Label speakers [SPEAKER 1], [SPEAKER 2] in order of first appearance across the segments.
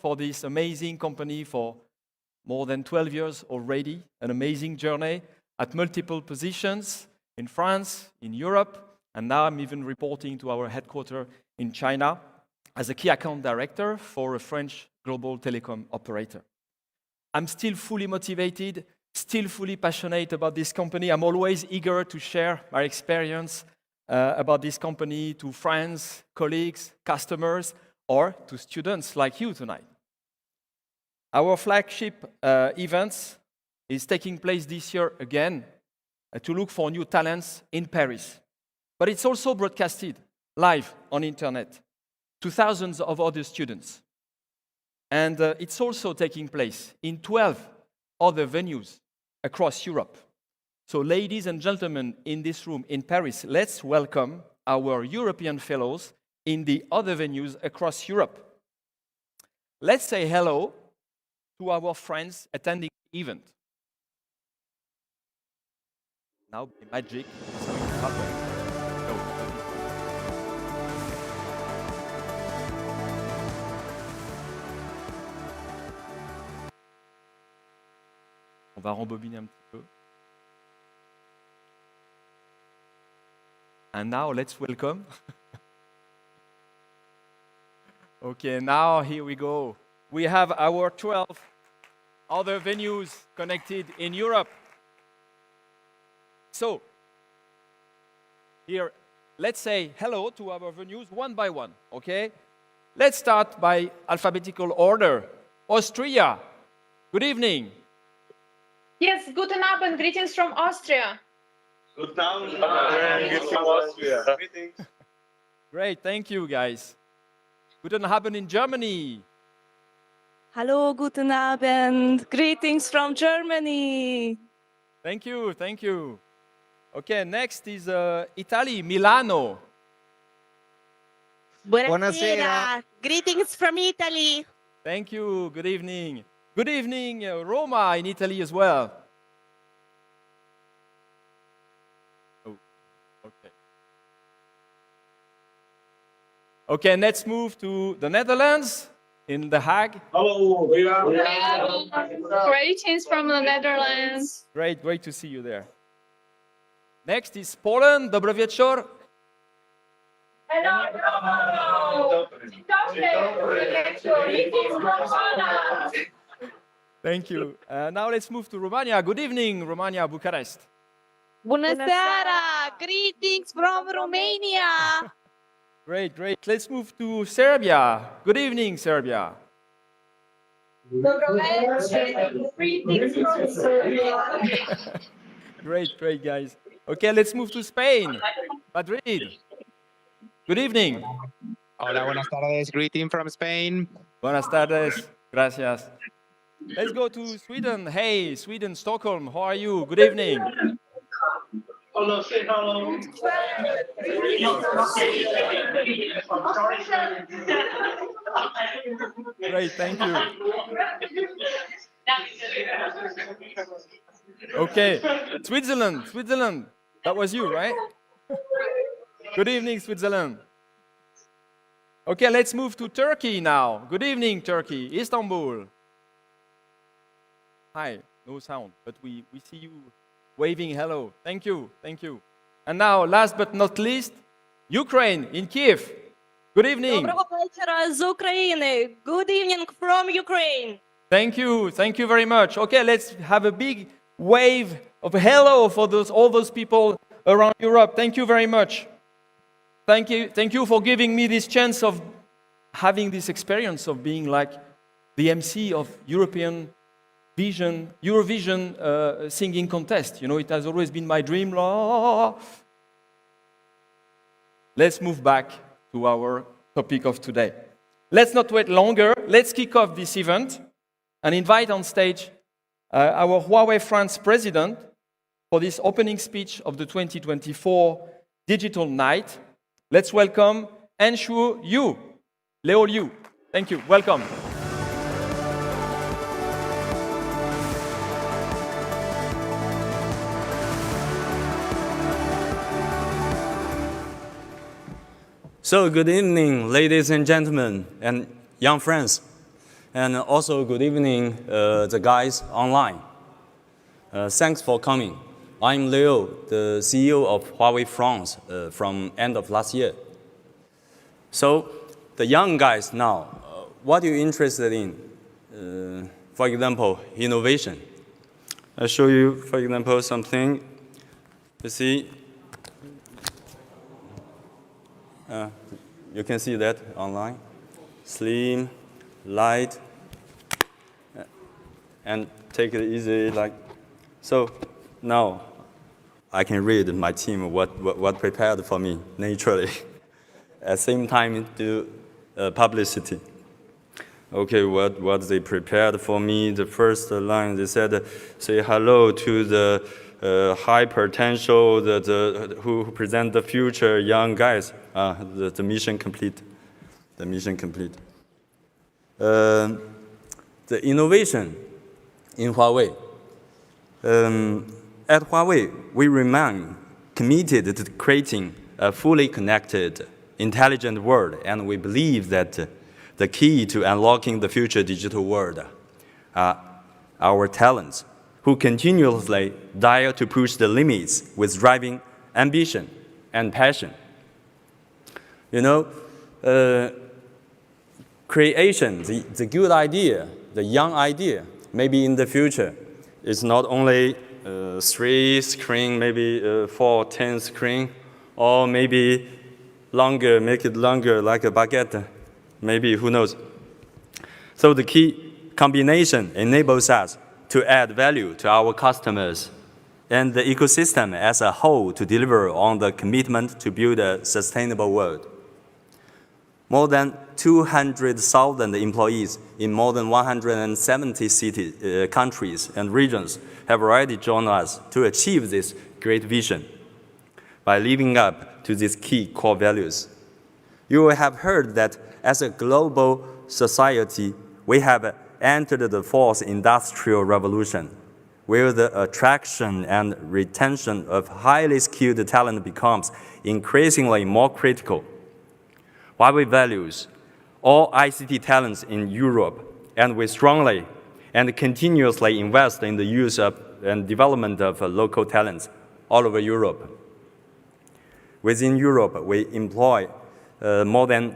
[SPEAKER 1] for this amazing company for more than 12 years already, an amazing journey at multiple positions in France, in Europe, and now I'm even reporting to our headquarters in China as a key account director for a French global telecom operator. I'm still fully motivated, still fully passionate about this company. I'm always eager to share my experience about this company to friends, colleagues, customers, or to students like you tonight. Our flagship event is taking place this year again to look for new talents in Paris. But it's also broadcasted live on internet to thousands of other students. And it's also taking place in 12 other venues across Europe. So ladies and gentlemen in this room in Paris, let's welcome our European fellows in the other venues across Europe. Let's say hello to our friends attending the event. Now the magic is going to happen. Go. On va rembobiner un petit peu. And now let's welcome. Okay, now here we go. We have our 12 other venues connected in Europe. So, here, let's say hello to our venues one by one, okay? Let's start by alphabetical order. Austria, good evening.
[SPEAKER 2] Yes, guten Abend, greetings from Austria.
[SPEAKER 3] Guten Abend, greetings from Austria.
[SPEAKER 1] Great, thank you guys. Guten Abend in Germany.
[SPEAKER 4] Hallo, guten Abend. Greetings from Germany.
[SPEAKER 1] Thank you, thank you. Okay, next is Italy, Milano.
[SPEAKER 4] Buonasera. Greetings from Italy.
[SPEAKER 1] Thank you, good evening. Good evening, Roma in Italy as well. Oh, okay. Okay, let's move to the Netherlands, in The Hague.
[SPEAKER 3] Hello,
[SPEAKER 2] Greetings from the Netherlands.
[SPEAKER 1] Great to see you there. Next is Poland, dobry wieczór.
[SPEAKER 2] Hello.
[SPEAKER 1] Thank you. Now let's move to Romania. Good evening, Romania, Bucharest.
[SPEAKER 4] Bună seara. Greetings from Romania.
[SPEAKER 1] Great. Let's move to Serbia. Good evening, Serbia.
[SPEAKER 2] Greetings from Serbia.
[SPEAKER 1] Great, guys. Okay, let's move to Spain. Madrid. Good evening.
[SPEAKER 5] Hola, buenas tardes. Greeting from Spain.
[SPEAKER 1] Buenas tardes. Gracias. Let's go to Sweden. Hey, Sweden, Stockholm. How are you? Good evening.
[SPEAKER 3] Hello, say hello.
[SPEAKER 1] Great, thank you. Okay, Switzerland. That was you, right? Good evening, Switzerland. Okay, let's move to Turkey now. Good evening, Turkey, Istanbul. Hi, no sound, but we see you waving hello. Thank you. And now, last but not least, Ukraine, in Kiev. Good evening.
[SPEAKER 4] Доброго вечора з України. Good evening from Ukraine.
[SPEAKER 1] Thank you very much. Okay, let's have a big wave of hello for all those people around Europe. Thank you very much. Thank you for giving me this chance of having this experience of being like the MC of Eurovision singing contest. You know, it has always been my dream. Let's move back to our topic of today. Let's not wait longer. Let's kick off this event and invite on stage our Huawei France president for this opening speech of the 2024 DigitALL Night. Let's welcome Anshu Yu, Leo Liu. Thank you. Welcome.
[SPEAKER 6] So, good evening, ladies and gentlemen, and young friends. And also, good evening, the guys online. Thanks for coming. I'm Leo, the CEO of Huawei France from end of last year. So, the young guys now, what are you interested in? For example, innovation. I'll show you, for example, something. You see, you can see that online. Slim, light, and take it easy like. So now I can read my team what prepared for me naturally. At the same time do publicity. Okay, what they prepared for me, the first line, they said, say hello to the high potential, who present the future young guys. The mission complete. The mission complete. The innovation in Huawei. At Huawei, we remain committed to creating a fully connected, intelligent world, and we believe that the key to unlocking the future digital world are our talents, who continuously dare to push the limits with driving ambition and passion. You know, creation, the good idea, the young idea, maybe in the future, is not only 3 screen, maybe 4, 10 screen, or maybe longer, make it longer like a baguette, maybe, who knows. So the key combination enables us to add value to our customers and the ecosystem as a whole to deliver on the commitment to build a sustainable world. More than 200,000 employees in more than 170 countries and regions have already joined us to achieve this great vision by living up to these key core values. You will have heard that as a global society, we have entered the fourth industrial revolution, where the attraction and retention of highly skilled talent becomes increasingly more critical. Huawei values all ICT talents in Europe, and we strongly and continuously invest in the use of and development of local talents all over Europe. Within Europe, we employ more than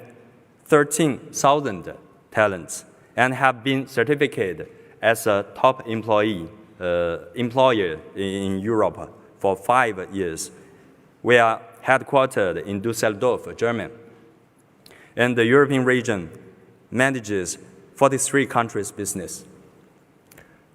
[SPEAKER 6] 13,000 talents and have been certificated as a top employer in Europe for 5 years. We are headquartered in Düsseldorf, Germany, and the European region manages 43 countries' business.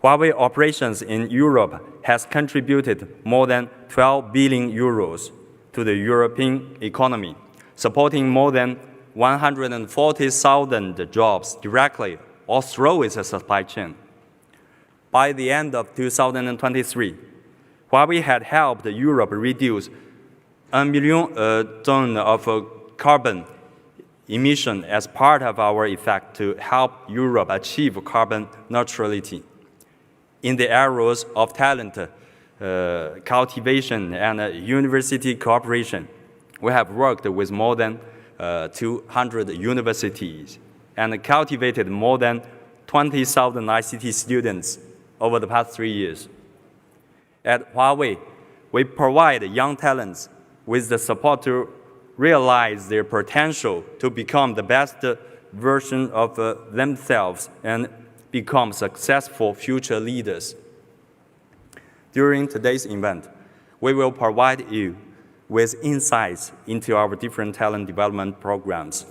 [SPEAKER 6] Huawei operations in Europe has contributed more than 12 billion euros to the European economy, supporting more than 140,000 jobs directly or through its supply chain. By the end of 2023, Huawei had helped Europe reduce 1 million tons of carbon emission as part of our effort to help Europe achieve carbon neutrality. In the areas of talent cultivation and university cooperation, we have worked with more than 200 universities and cultivated more than 20,000 ICT students over the past 3 years. At Huawei, we provide young talents with the support to realize their potential to become the best version of themselves and become successful future leaders. During today's event, we will provide you with insights into our different talent development programs,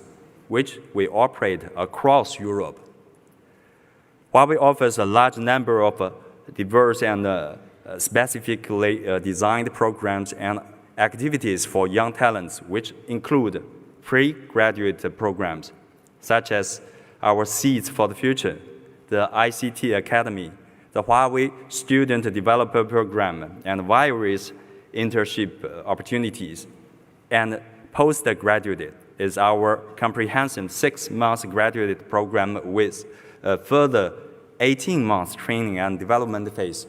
[SPEAKER 6] which we operate across Europe. Huawei offers a large number of diverse and specifically designed programs and activities for young talents, which include pre-graduate programs, such as our Seeds for the Future, the ICT Academy, the Huawei Student Developer Program, and various internship opportunities. And postgraduate is our comprehensive 6-month graduate program with a further 18 months training and development phase.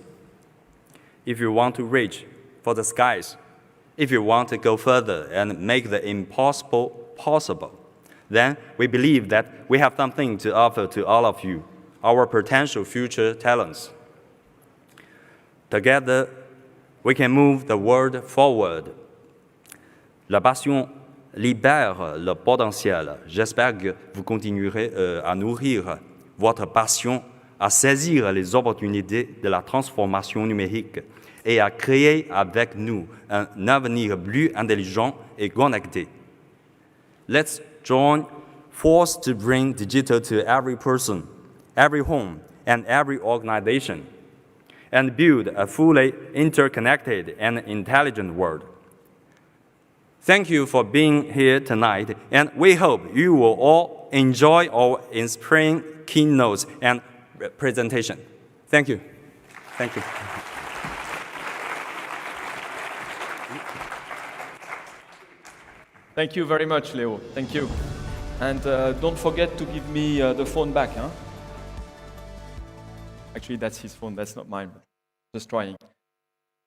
[SPEAKER 6] If you want to reach for the skies, if you want to go further and make the impossible possible, then we believe that we have something to offer to all of you. our potential future talents. Together, we can move the world forward. La passion libère le potentiel. J'espère que vous continuerez à nourrir votre passion, à saisir les opportunités de la transformation numérique et à créer avec nous un avenir plus intelligent et connecté. Let's join forces to bring digital to every person, every home, and every organization, and build a fully interconnected and intelligent world. Thank you for being here tonight, and we hope you will all enjoy our inspiring keynotes and presentation. Thank you. Thank you.
[SPEAKER 1] Thank you very much, Leo. Thank you. And don't forget to give me the phone back. Huh? Actually, that's his phone. That's not mine. But just trying.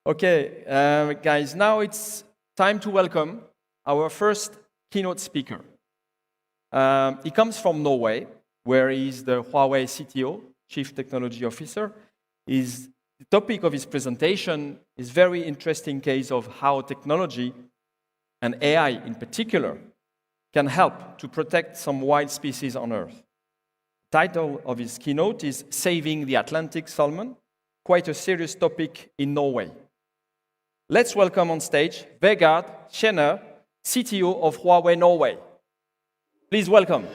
[SPEAKER 1] Okay, guys, now it's time to welcome our first keynote speaker. He comes from Norway, where he's the Huawei CTO, Chief Technology Officer. The topic of his presentation is a very interesting case of how technology, and AI in particular, can help to protect some wild species on Earth. The title of his keynote is Saving the Atlantic Salmon, quite a serious topic in Norway. Let's welcome on stage Vegard Skjener, CTO of Huawei Norway. Please welcome.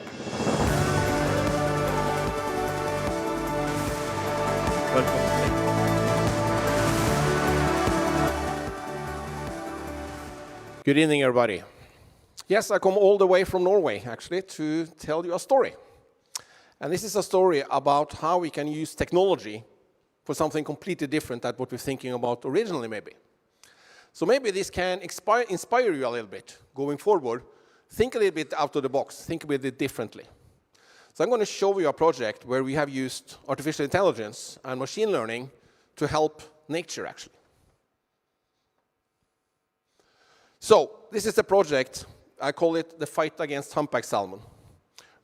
[SPEAKER 1] Welcome.
[SPEAKER 7] Good evening, everybody. Yes, I come all the way from Norway, actually, to tell you a story. And this is a story about how we can use technology for something completely different than what we're thinking about originally, maybe. So maybe this can inspire you a little bit going forward. Think a little bit out of the box. Think a bit differently. So I'm going to show you a project where we have used artificial intelligence and machine learning to help nature, actually. So this is a project, I call it the fight against humpback salmon,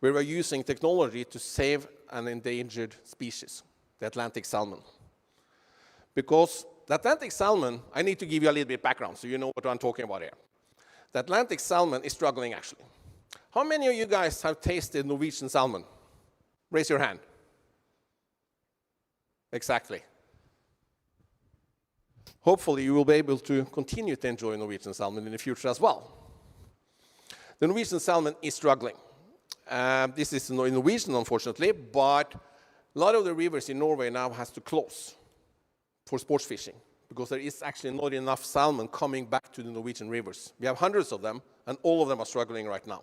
[SPEAKER 7] where we're using technology to save an endangered species, the Atlantic salmon. Because the Atlantic salmon, I need to give you a little bit of background so you know what I'm talking about here. The Atlantic salmon is struggling, actually. How many of you guys have tasted Norwegian salmon? Raise your hand. Exactly. Hopefully, you will be able to continue to enjoy Norwegian salmon in the future as well. The Norwegian salmon is struggling. This is in Norwegian, unfortunately, but a lot of the rivers in Norway now has to close for sports fishing because there is actually not enough salmon coming back to the Norwegian rivers. We have hundreds of them, and all of them are struggling right now.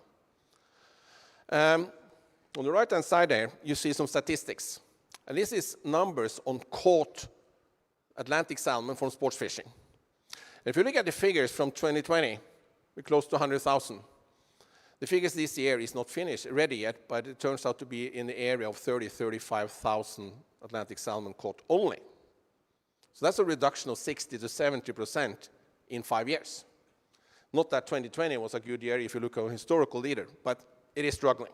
[SPEAKER 7] On the right-hand side there, you see some statistics. And this is numbers on caught Atlantic salmon from sports fishing. And if you look at the figures from 2020, we're close to 100,000. The figures this year is not finished, ready yet, but it turns out to be in the area of 35,000 Atlantic salmon caught only. So that's a reduction of 60 to 70% in 5 years. Not that 2020 was a good year if you look at a historical leader, but it is struggling.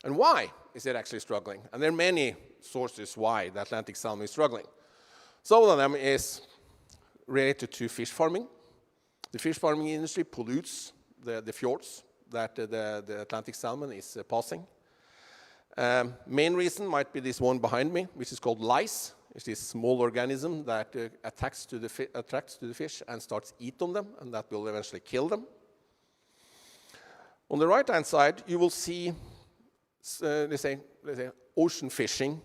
[SPEAKER 7] And why is it actually struggling? And there are many sources why the Atlantic salmon is struggling. Some of them is related to fish farming. The fish farming industry pollutes the fjords that the Atlantic salmon is passing. Main reason might be this one behind me, which is called lice. It's this small organism that attracts to the fish and starts eat on them, and that will eventually kill them. On the right-hand side, you will see, let's say, ocean fishing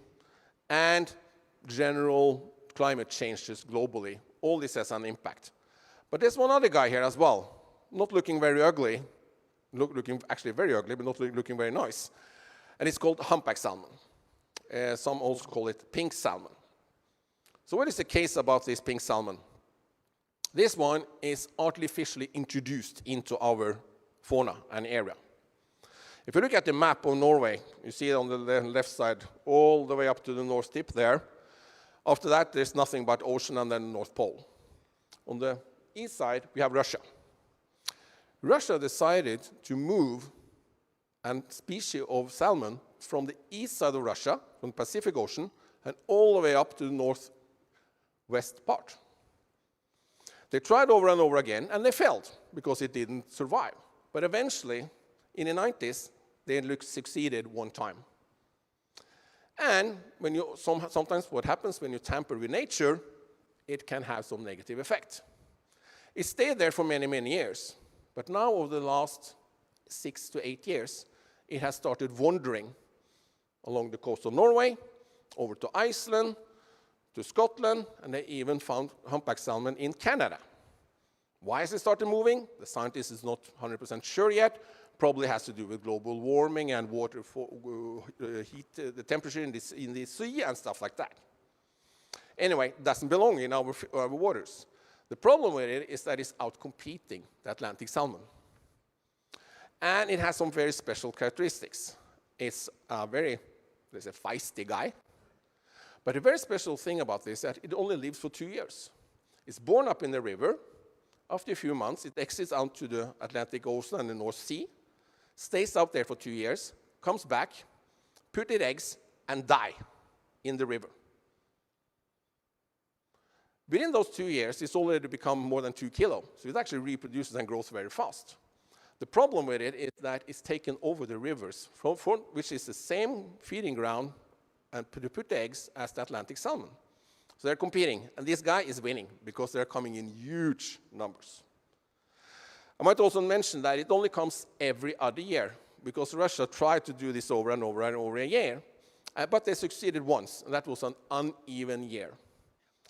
[SPEAKER 7] and general climate changes globally. All this has an impact. But there's one other guy here as well, not looking very ugly, looking actually very ugly, but not looking very nice. And it's called humpback salmon. Some also call it pink salmon. So what is the case about this pink salmon? This one is artificially introduced into our fauna and area. If you look at the map of Norway, you see it on the left side, all the way up to the north tip there. After that, there's nothing but ocean and then the North Pole. On the east side, we have Russia. Russia decided to move a species of salmon from the east side of Russia, from the Pacific Ocean, and all the way up to the northwest part. They tried over and over again, and they failed because it didn't survive. But eventually, in the 90s, they succeeded one time. And sometimes what happens when you tamper with nature, it can have some negative effect. It stayed there for many, many years. But now, over the last 6 to 8 years, it has started wandering along the coast of Norway, over to Iceland, to Scotland, and they even found humpback salmon in Canada. Why has it started moving? The scientist is not 100% sure yet. Probably has to do with global warming and water heat, the temperature in the sea and stuff like that. Anyway, it doesn't belong in our waters. The problem with it is that it's outcompeting the Atlantic salmon. And it has some very special characteristics. It's a very, there's a feisty guy. But a very special thing about this is that it only lives for 2 years. It's born up in the river. After a few months, it exits out to the Atlantic Ocean and the North Sea, stays out there for 2 years, comes back, put its eggs, and die in the river. Within those 2 years, it's already become more than 2 kilos. So it actually reproduces and grows very fast. The problem with it is that it's taken over the rivers, which is the same feeding ground and to put eggs as the Atlantic salmon. So they're competing, and this guy is winning because they're coming in huge numbers. I might also mention that it only comes every other year because Russia tried to do this over and over and over a year, but they succeeded once, and that was an uneven year.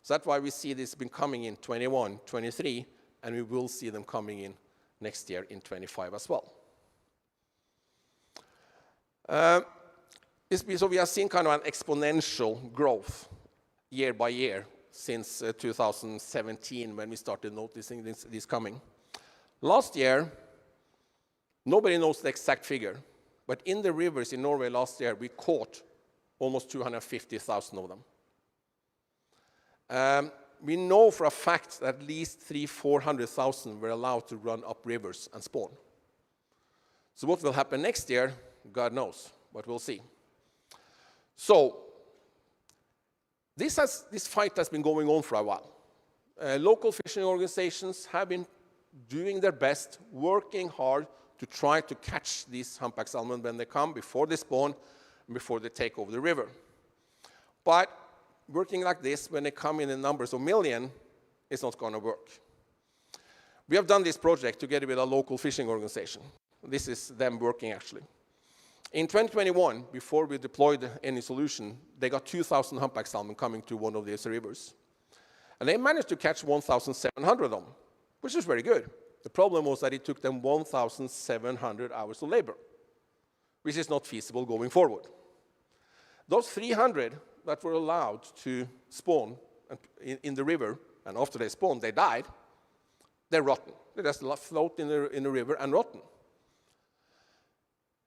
[SPEAKER 7] So that's why we see this been coming in 21, 23, and we will see them coming in next year in 25 as well. So we have seen kind of an exponential growth year by year since 2017 when we started noticing this coming. Last year, nobody knows the exact figure, but in the rivers in Norway last year, we caught almost 250,000 of them. We know for a fact that at least 300,000-400,000 were allowed to run up rivers and spawn. So what will happen next year, God knows, but we'll see. So this fight has been going on for a while. Local fishing organizations have been doing their best, working hard to try to catch these humpback salmon when they come, before they spawn, and before they take over the river. But working like this, when they come in numbers of millions, it's not going to work. We have done this project together with a local fishing organization. This is them working, actually. In 2021, before we deployed any solution, they got 2,000 humpback salmon coming to one of these rivers. And they managed to catch 1,700 of them, which is very good. The problem was that it took them 1,700 hours of labor, which is not feasible going forward. Those 300 that were allowed to spawn in the river, and after they spawned, they died, they're rotten. They just float in the river and rotten.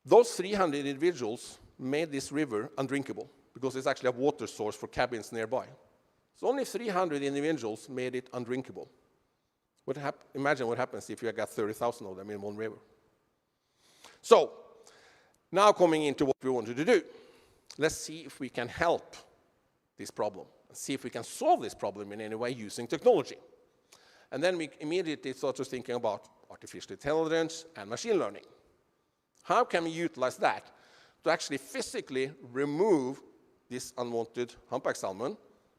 [SPEAKER 7] Those 300 individuals made this river undrinkable because it's actually a water source for cabins nearby. So only 300 individuals made it undrinkable. Imagine what happens if you got 30,000 of them in one river. So now coming into what we wanted to do. Let's see if we can help this problem, and see if we can solve this problem in any way using technology. And then we immediately started thinking about artificial intelligence and machine learning. How can we utilize that to actually physically remove this unwanted humpback salmon,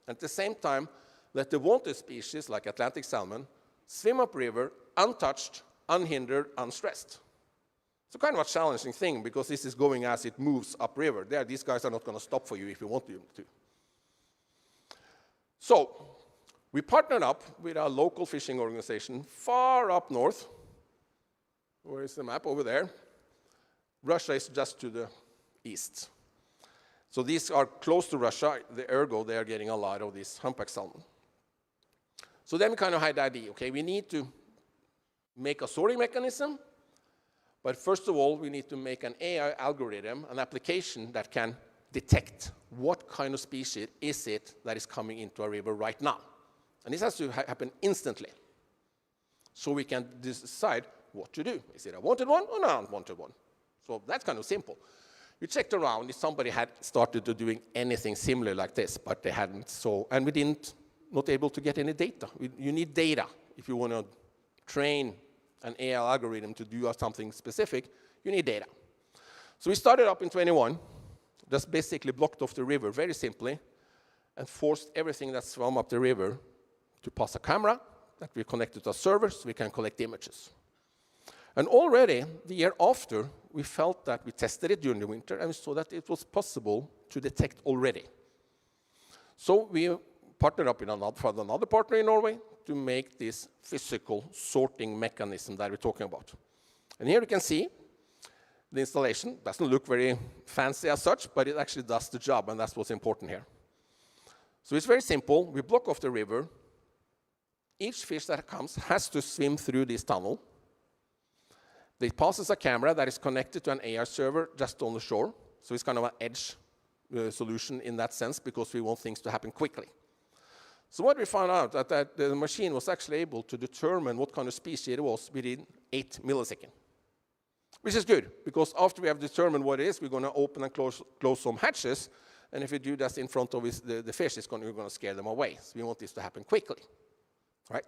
[SPEAKER 7] and at the same time let the wanted species like Atlantic salmon swim upriver untouched, unhindered, unstressed? It's a kind of a challenging thing because this is going as it moves upriver. These guys are not going to stop for you if you want them to. So we partnered up with a local fishing organization far up north. Where is the map? Over there. Russia is just to the east. So these are close to Russia, ergo they are getting a lot of this humpback salmon. So then we kind of had the idea, okay, we need to make a sorting mechanism, but first of all, we need to make an AI algorithm, an application that can detect what kind of species is it that is coming into a river right now. And this has to happen instantly, so we can decide what to do. Is it a wanted one or an unwanted one? So that's kind of simple. We checked around if somebody had started to doing anything similar like this, but they hadn't. So, and we not able to get any data. You need data if you want to train an AI algorithm to do something specific. You need data. So we started up in 21, just basically blocked off the river very simply, and forced everything that swam up the river to pass a camera that we connected to a server so we can collect images. And already, the year after, we felt that we tested it during the winter, and we saw that it was possible to detect already. So we partnered up with another partner in Norway to make this physical sorting mechanism that we're talking about. And here you can see the installation. Doesn't look very fancy as such, but it actually does the job, and that's what's important here. So it's very simple. We block off the river. Each fish that comes has to swim through this tunnel. It passes a camera that is connected to an AI server just on the shore. So it's kind of an edge solution in that sense, because we want things to happen quickly. So what we found out that the machine was actually able to determine what kind of species it was within 8 milliseconds. Which is good, because after we have determined what it is, we're going to open and close some hatches. And if we do that in front of the fish, we're going to scare them away. So we want this to happen quickly. Right?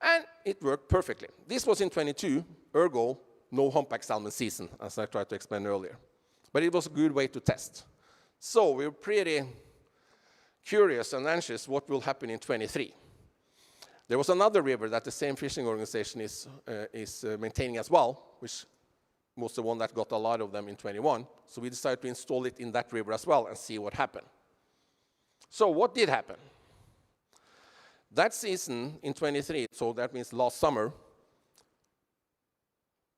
[SPEAKER 7] And it worked perfectly. This was in 22, ergo, no humpback salmon season, as I tried to explain earlier. But it was a good way to test. So we were pretty curious and anxious what will happen in 23. There was another river that the same fishing organization is maintaining as well, which was the one that got a lot of them in 21. So we decided to install it in that river as well and see what happened. So what did happen? That season in 23, so that means last summer,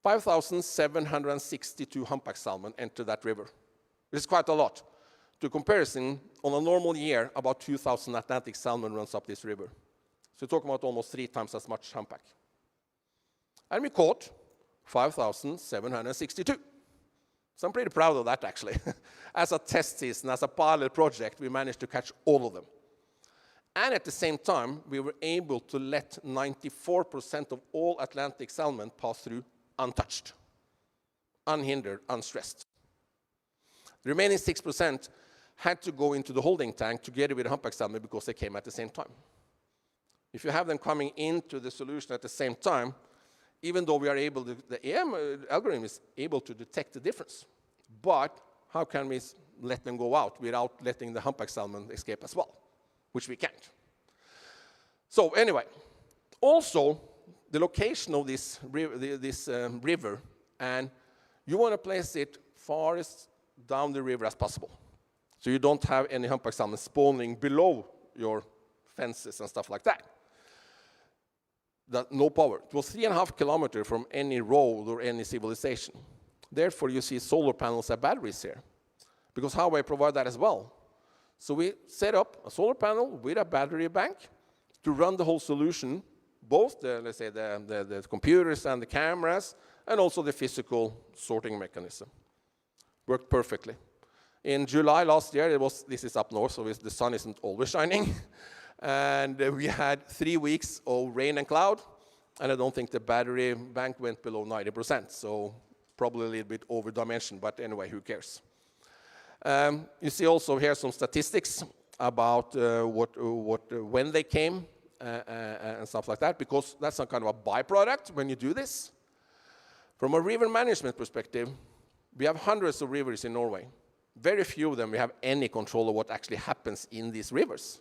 [SPEAKER 7] 5,762 humpback salmon entered that river. This is quite a lot. To comparison, on a normal year, about 2,000 Atlantic salmon runs up this river. So we're talking about almost 3 times as much humpback. And we caught 5,762. So I'm pretty proud of that, actually. As a test season, as a pilot project, we managed to catch all of them. And at the same time, we were able to let 94% of all Atlantic salmon pass through untouched, unhindered, unstressed. The remaining 6% had to go into the holding tank together with the humpback salmon because they came at the same time. If you have them coming into the solution at the same time, even though we are able to, the AM algorithm is able to detect the difference. But how can we let them go out without letting the humpback salmon escape as well? Which we can't. So anyway, also the location of this river, and you want to place it farthest down the river as possible. So you don't have any humpback salmon spawning below your fences and stuff like that. No power. It was 3.5 kilometers from any road or any civilization. Therefore, you see solar panels and batteries here, because Huawei provide that as well. So we set up a solar panel with a battery bank to run the whole solution, both let's say the computers and the cameras, and also the physical sorting mechanism. Worked perfectly. In July last year, this is up north, so the sun isn't always shining. And we had 3 weeks of rain and cloud, and I don't think the battery bank went below 90%, so probably a little bit over-dimensioned, but anyway, who cares? You see also here some statistics about when they came and stuff like that, because that's some kind of a byproduct when you do this. From a river management perspective, we have hundreds of rivers in Norway. Very few of them we have any control of what actually happens in these rivers.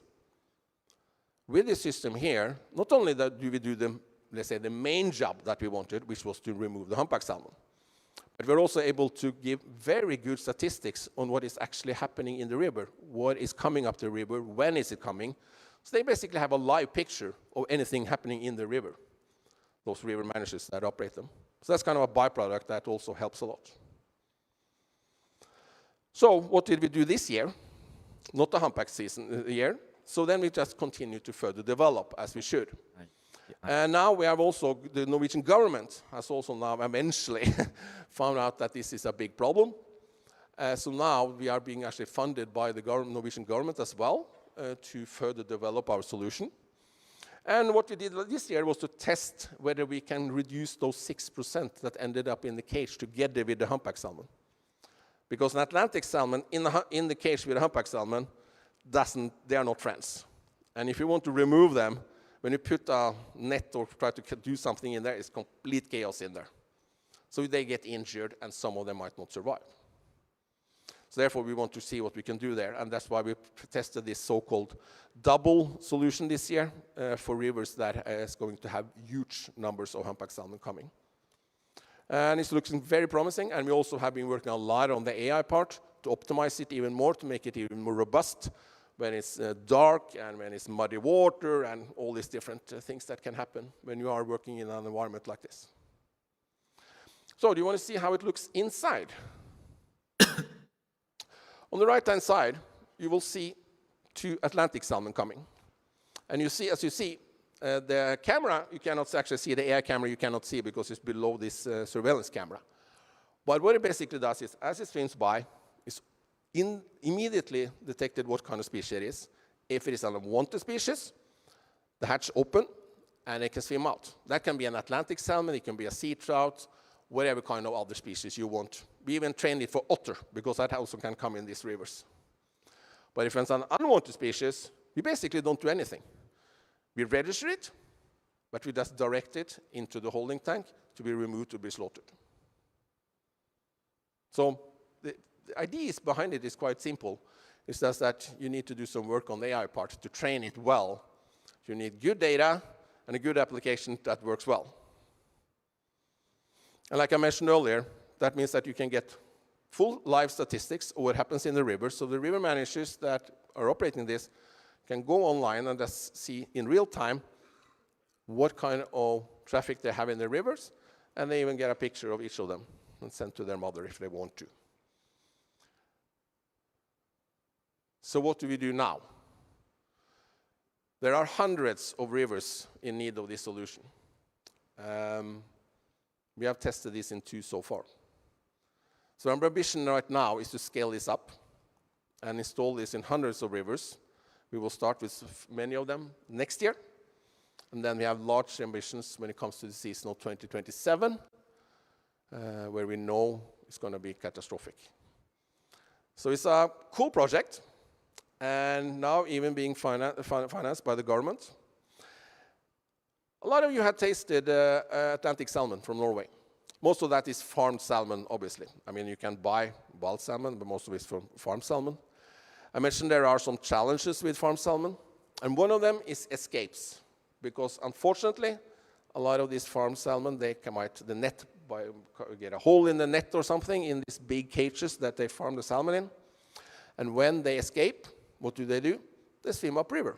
[SPEAKER 7] With this system here, not only do we do let's say the main job that we wanted, which was to remove the humpback salmon, but we're also able to give very good statistics on what is actually happening in the river, what is coming up the river, when is it coming. So they basically have a live picture of anything happening in the river, those river managers that operate them. So that's kind of a byproduct that also helps a lot. So what did we do this year? Not the humpback season year. So then we just continue to further develop as we should. And now we have also, the Norwegian government has also now eventually found out that this is a big problem. So now we are being actually funded by the Norwegian government as well to further develop our solution. And what we did this year was to test whether we can reduce those 6% that ended up in the cage together with the humpback salmon. Because an Atlantic salmon in the cage with a humpback salmon, they are not friends. And if you want to remove them, when you put a net or try to do something in there, it's complete chaos in there. So they get injured, and some of them might not survive. So therefore, we want to see what we can do there, and that's why we tested this so-called double solution this year for rivers that is going to have huge numbers of humpback salmon coming. And it's looking very promising, and we also have been working a lot on the AI part to optimize it even more, to make it even more robust when it's dark and when it's muddy water and all these different things that can happen when you are working in an environment like this. So do you want to see how it looks inside? On the right-hand side, you will see 2 Atlantic salmon coming. And you see, as you see, the camera, you cannot actually see, the AI camera you cannot see because it's below this surveillance camera. But what it basically does is, as it swims by, it's immediately detected what kind of species it is. If it is an unwanted species, the hatch open, and it can swim out. That can be an Atlantic salmon, it can be a sea trout, whatever kind of other species you want. We even trained it for otter, because that also can come in these rivers. But if it's an unwanted species, we basically don't do anything. We register it, but we just direct it into the holding tank to be removed to be slaughtered. So the idea behind it is quite simple. It's just that you need to do some work on the AI part to train it well. You need good data and a good application that works well. And like I mentioned earlier, that means that you can get full live statistics of what happens in the river. So the river managers that are operating this can go online and just see in real time what kind of traffic they have in the rivers, and they even get a picture of each of them and send to their mother if they want to. So what do we do now? There are hundreds of rivers in need of this solution. We have tested this in 2 so far. So our ambition right now is to scale this up and install this in hundreds of rivers. We will start with many of them next year. And then we have large ambitions when it comes to the season of 2027, where we know it's going to be catastrophic. So it's a cool project, and now even being financed by the government. A lot of you have tasted Atlantic salmon from Norway. Most of that is farmed salmon, obviously. I mean, you can buy wild salmon, but most of it is from farmed salmon. I mentioned there are some challenges with farmed salmon, and one of them is escapes, because unfortunately, a lot of these farmed salmon, they come out the net, get a hole in the net or something in these big cages that they farm the salmon in, and when they escape, what do? They swim upriver.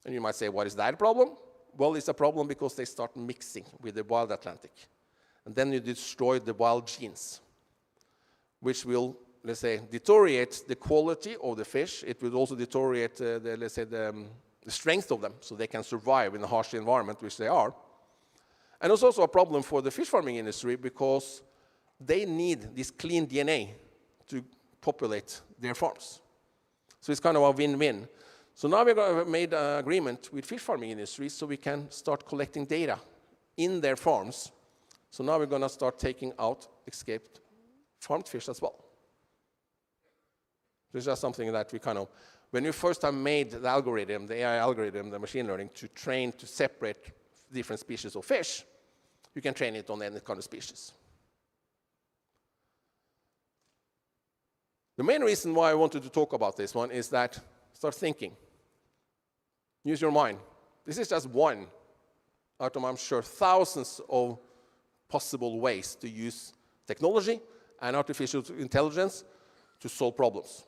[SPEAKER 7] And you might say, what is that a problem? Well, it's a problem because they start mixing with the wild Atlantic. And then you destroy the wild genes, which will, let's say, deteriorate the quality of the fish. It will also deteriorate, the strength of them, so they can survive in a harsh environment, which they are. And it's also a problem for the fish farming industry because they need this clean DNA to populate their farms. So it's kind of a win-win. So now we've made an agreement with fish farming industry so we can start collecting data in their farms. So now we're going to start taking out escaped farmed fish as well. This is just something that we kind of, when we first have made the algorithm, the AI algorithm, the machine learning, to train to separate different species of fish, you can train it on any kind of species. The main reason why I wanted to talk about this one is that start thinking. Use your mind. This is just one out of, I'm sure, thousands of possible ways to use technology and artificial intelligence to solve problems.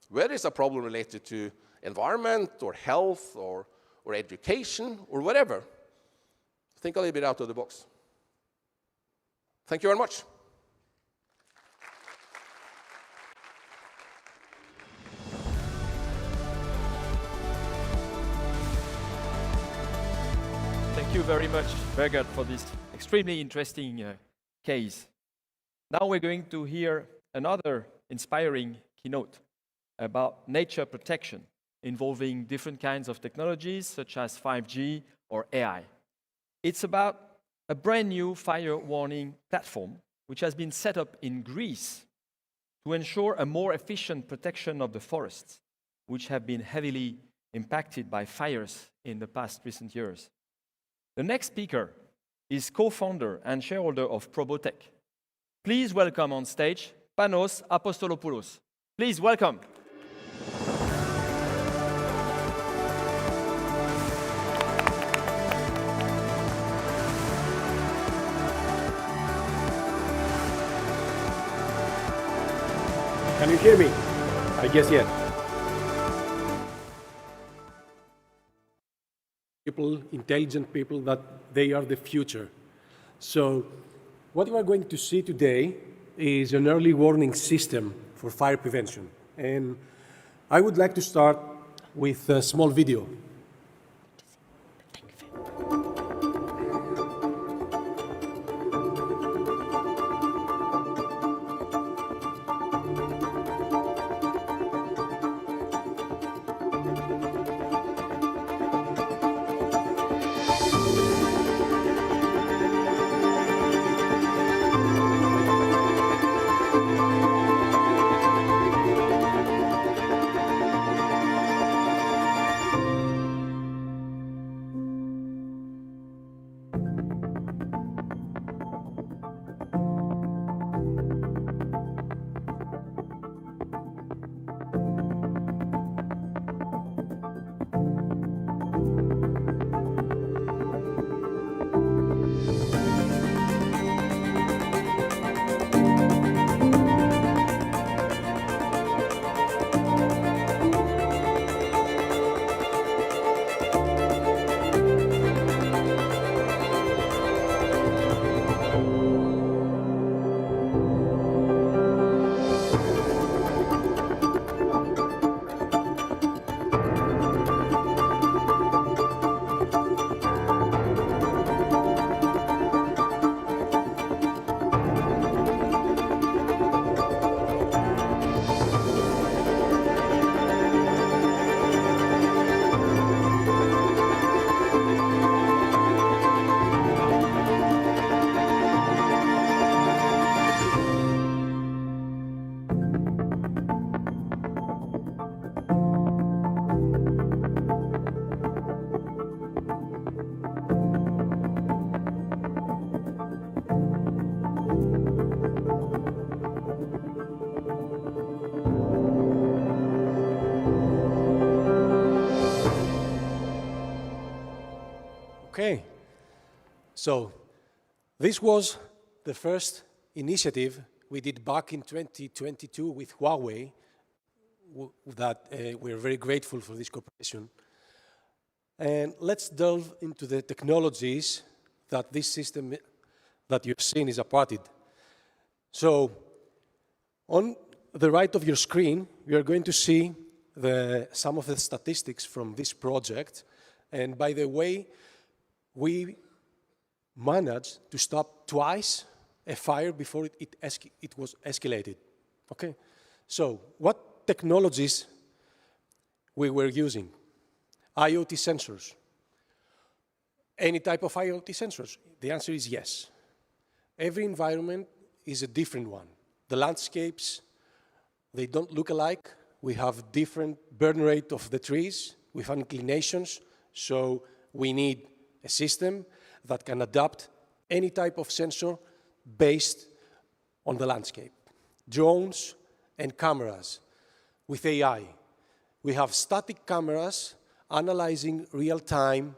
[SPEAKER 7] Whether it's a problem related to environment or health or education or whatever, think a little bit out of the box. Thank you very much.
[SPEAKER 1] Thank you very much, Bergert, for this extremely interesting case. Now we're going to hear another inspiring keynote about nature protection involving different kinds of technologies such as 5G or AI. It's about a brand new fire warning platform which has been set up in Greece to ensure a more efficient protection of the forests, which have been heavily impacted by fires in the past recent years. The next speaker is co-founder and shareholder of Probotech. Please welcome on stage Panos Apostolopoulos. Please welcome.
[SPEAKER 8] Can you hear me? I guess yes. People, intelligent people, that they are the future. So what we are going to see today is an early warning system for fire prevention. And I would like to start with a small video. Okay, so this was the first initiative we did back in 2022 with Huawei, that we're very grateful for this cooperation. And let's delve into the technologies that this system that you've seen is applied. So on the right of your screen, you are going to see some of the statistics from this project. And by the way, we managed to stop twice a fire before it was escalated. Okay, so what technologies we were using? IoT sensors. Any type of IoT sensors? The answer is yes. Every environment is a different one. The landscapes, they don't look alike. We have different burn rate of the trees. We have inclinations, so we need a system that can adapt any type of sensor based on the landscape. Drones and cameras with AI. We have static cameras analyzing real-time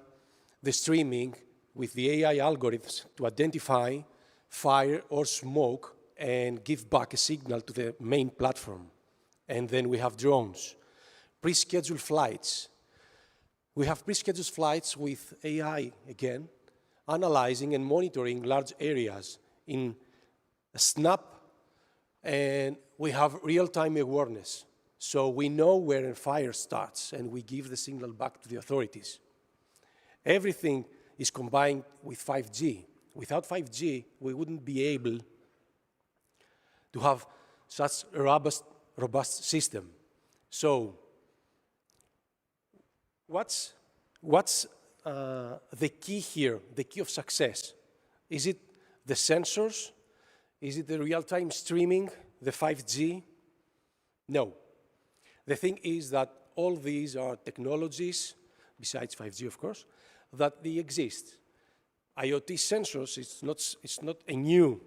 [SPEAKER 8] the streaming with the AI algorithms to identify fire or smoke and give back a signal to the main platform. And then we have drones, pre-scheduled flights. We have pre-scheduled flights with AI, again, analyzing and monitoring large areas in a snap, and we have real-time awareness. So we know where a fire starts, and we give the signal back to the authorities. Everything is combined with 5G. Without 5G, we wouldn't be able to have such a robust system. So what's the key here, the key of success? Is it the sensors? Is it the real-time streaming, the 5G, No. The thing is that all these are technologies, besides 5G, of course, that they exist. IoT sensors, it's not a new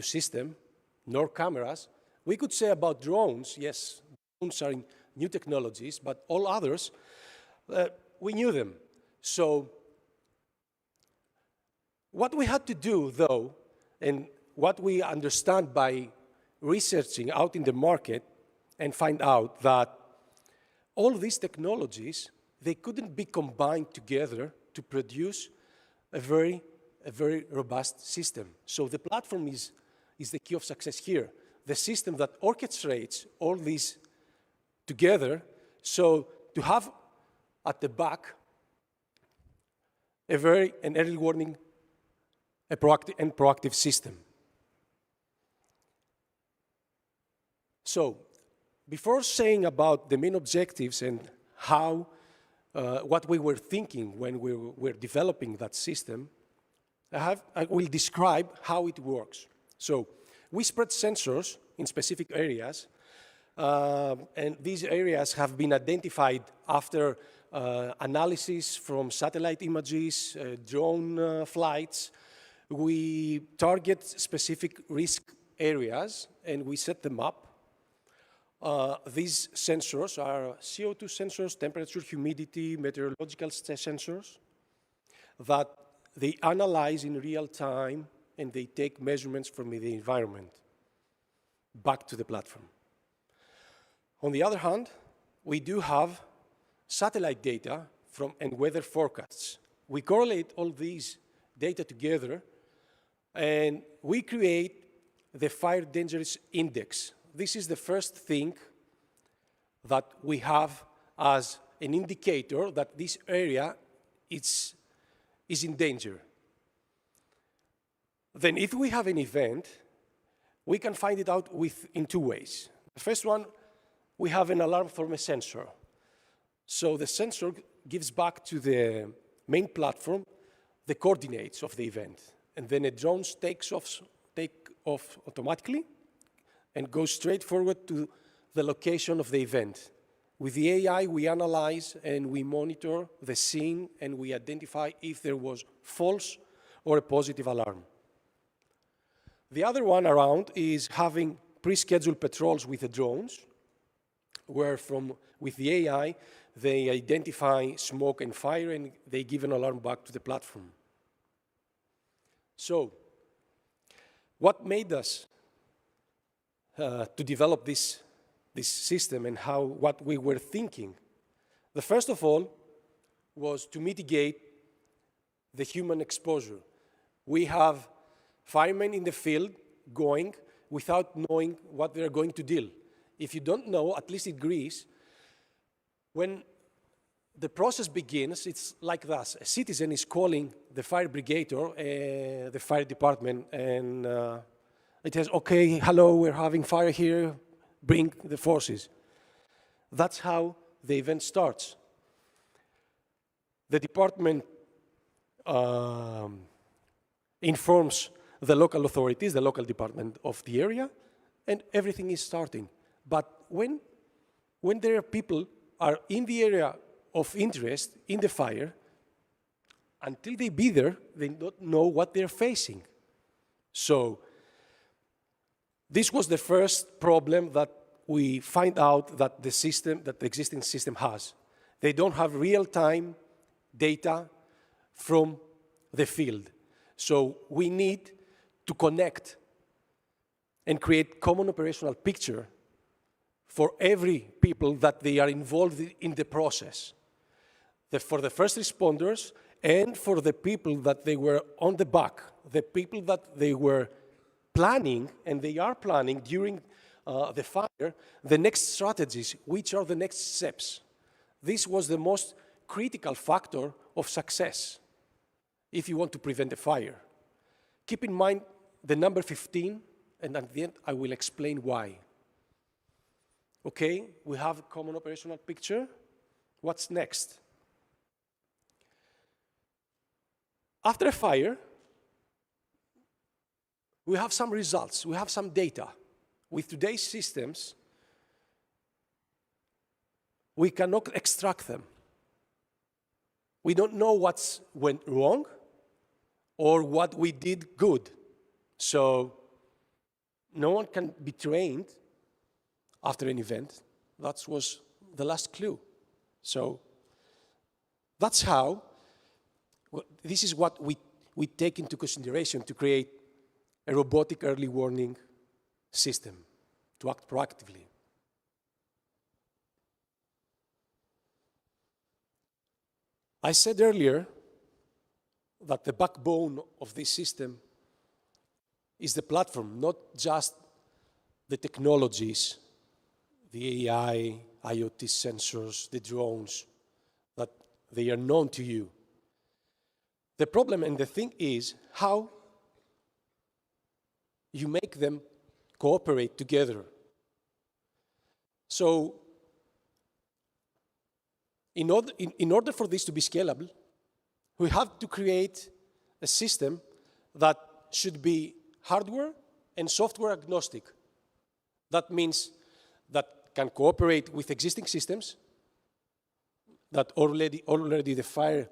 [SPEAKER 8] system, nor cameras. We could say about drones, yes, drones are new technologies, but all others, we knew them. So what we had to do, though, and what we understand by researching out in the market and find out that all these technologies, they couldn't be combined together to produce a very robust system. So the platform is the key of success here. The system that orchestrates all these together, so to have at the back an early warning, a proactive system. So before saying about the main objectives and how, what we were thinking when we were developing that system, I will describe how it works. So we spread sensors in specific areas, and these areas have been identified after analysis from satellite images, drone flights. We target specific risk areas, and we set them up. These sensors are CO2 sensors, temperature, humidity, meteorological sensors that they analyze in real time and they take measurements from the environment back to the platform. On the other hand, we do have satellite data and weather forecasts. We correlate all these data together and we create the fire dangerous index. This is the first thing that we have as an indicator that this area is in danger. Then if we have an event, we can find it out in two ways. The first one, we have an alarm from a sensor. So the sensor gives back to the main platform the coordinates of the event. And then a drone take off automatically and goes straight forward to the location of the event. With the AI, we analyze and we monitor the scene and we identify if there was false or a positive alarm. The other one around is having pre-scheduled patrols with the drones, where with the AI, they identify smoke and fire and they give an alarm back to the platform. So, what made us to develop this system and what we were thinking? The first of all was to mitigate the human exposure. We have firemen in the field going without knowing what they're going to deal. If you don't know, at least in Greece, when the process begins, it's like this. A citizen is calling the fire brigade or the fire department, and it says, okay, hello, we're having fire here, bring the forces. That's how the event starts. The department informs the local authorities, the local department of the area, and everything is starting. But when there are people are in the area of interest in the fire, until they be there, they don't know what they're facing. So this was the first problem that we find out that the existing system has. They don't have real-time data from the field. So we need to connect and create common operational picture for every people that they are involved in the process. For the first responders and for the people that they were on the back, the people that they were planning and they are planning during the fire, the next strategies, which are the next steps. This was the most critical factor of success if you want to prevent a fire. Keep in mind the number 15, and at the end I will explain why. Okay, we have a common operational picture. What's next? After a fire, we have some results, we have some data. with today's systems, we cannot extract them. We don't know what went wrong or what we did good. So no one can be trained after an event. That was the last clue. So that's how, this is what we take into consideration to create a robotic early warning system to act proactively. I said earlier that the backbone of this system is the platform, not just the technologies, the AI, IoT sensors, the drones, that they are known to you. The problem and the thing is how you make them cooperate together. So in order for this to be scalable, we have to create a system that should be hardware and software agnostic. That means that can cooperate with existing systems that already the fire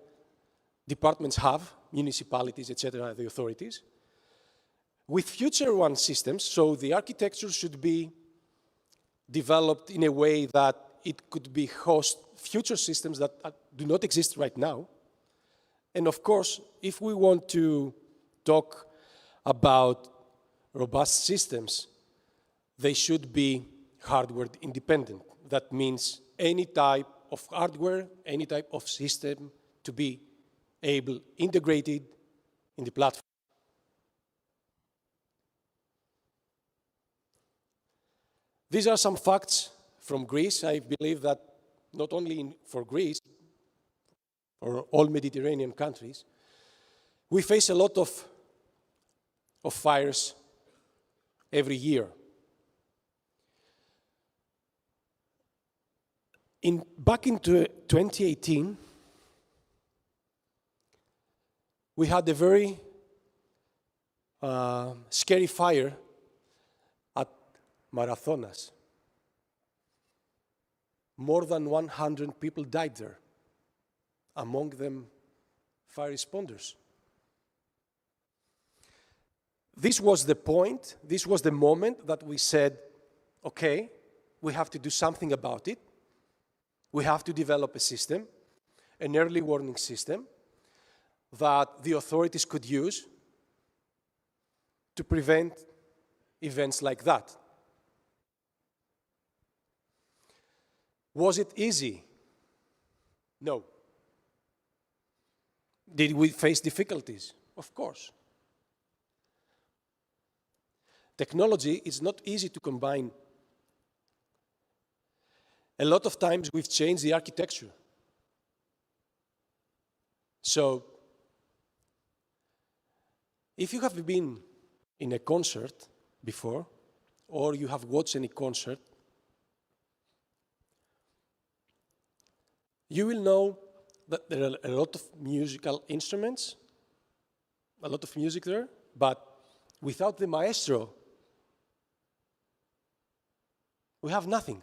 [SPEAKER 8] departments have, municipalities, etc., the authorities, with future one systems. So the architecture should be developed in a way that it could be host future systems that do not exist right now. And of course, if we want to talk about robust systems, they should be hardware independent. That means any type of hardware, any type of system to be able, integrated in the platform. These are some facts from Greece. I believe that not only for Greece, for all Mediterranean countries, we face a lot of fires every year. Back in 2018, we had a very scary fire at Marathonas. More than 100 people died there, among them fire responders. This was the point, this was the moment that we said, okay, we have to do something about it. We have to develop a system, an early warning system, that the authorities could use to prevent events like that. Was it easy? No. Did we face difficulties? Of course. Technology is not easy to combine. A lot of times we've changed the architecture. So, if you have been in a concert before, or you have watched any concert, you will know that there are a lot of musical instruments, a lot of music there, but without the maestro, we have nothing.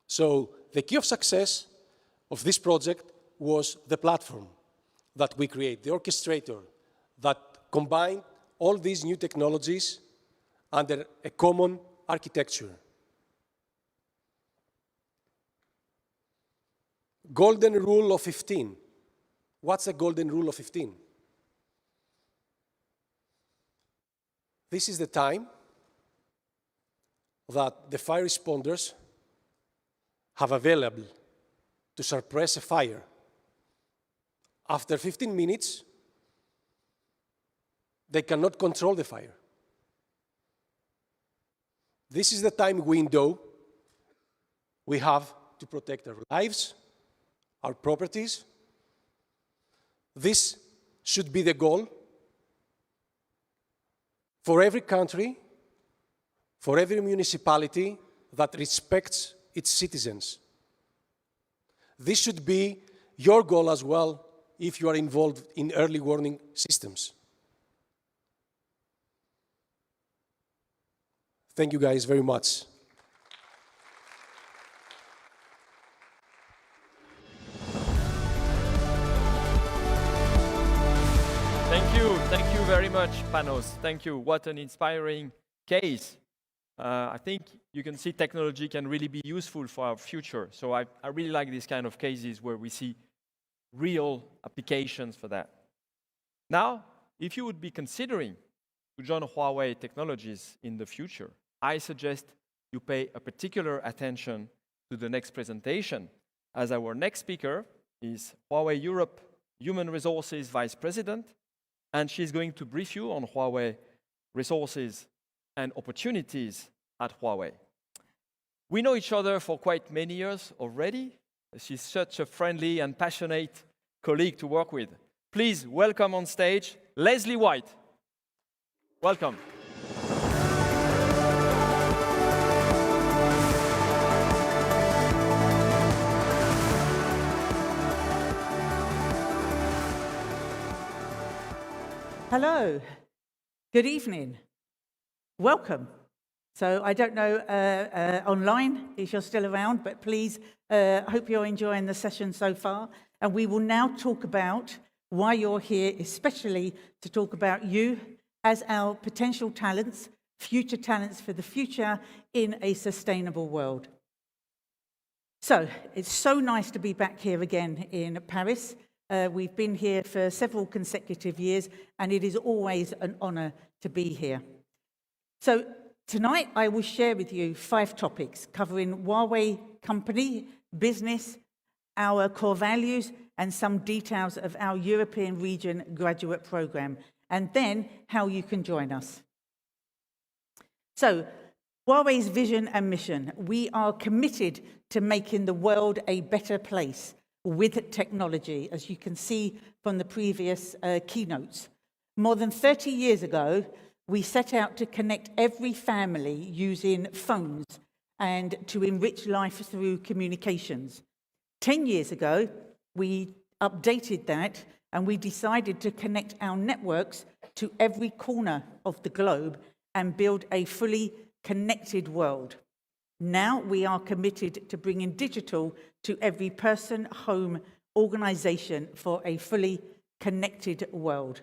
[SPEAKER 8] So the key of success of this project was the platform that we create, the orchestrator that combined all these new technologies under a common architecture. Golden rule of 15. What's a golden rule of 15? This is the time that the fire responders have available to suppress a fire. After 15 minutes, they cannot control the fire. This is the time window we have to protect our lives, our properties. This should be the goal for every country, for every municipality that respects its citizens. This should be your goal as well if you are involved in early warning systems. Thank you guys very much.
[SPEAKER 1] Thank you very much, Panos. Thank you. What an inspiring case. I think you can see technology can really be useful for our future. So I really like these kind of cases where we see real applications for that. Now, if you would be considering to join Huawei Technologies in the future, I suggest you pay a particular attention to the next presentation, as our next speaker is Huawei Europe Human Resources Vice President, and she's going to brief you on Huawei resources and opportunities at Huawei. We know each other for quite many years already. She's such a friendly and passionate colleague to work with. Please welcome on stage Leslie White. Welcome.
[SPEAKER 9] Hello, good evening, welcome. So I don't know online if you're still around, but please, hope you're enjoying the session so far. And we will now talk about why you're here, especially to talk about you as our potential talents, future talents for the future in a sustainable world. So it's so nice to be back here again in Paris. We've been here for several consecutive years, and it is always an honor to be here. So tonight, I will share with you 5 topics covering Huawei company, business, our core values, and some details of our European region graduate program, and then how you can join us. So, Huawei's vision and mission. We are committed to making the world a better place with technology, as you can see from the previous keynotes. More than 30 years ago, we set out to connect every family using phones and to enrich life through communications. 10 years ago, we updated that and we decided to connect our networks to every corner of the globe and build a fully connected world. Now we are committed to bringing digital to every person, home, organization for a fully connected world.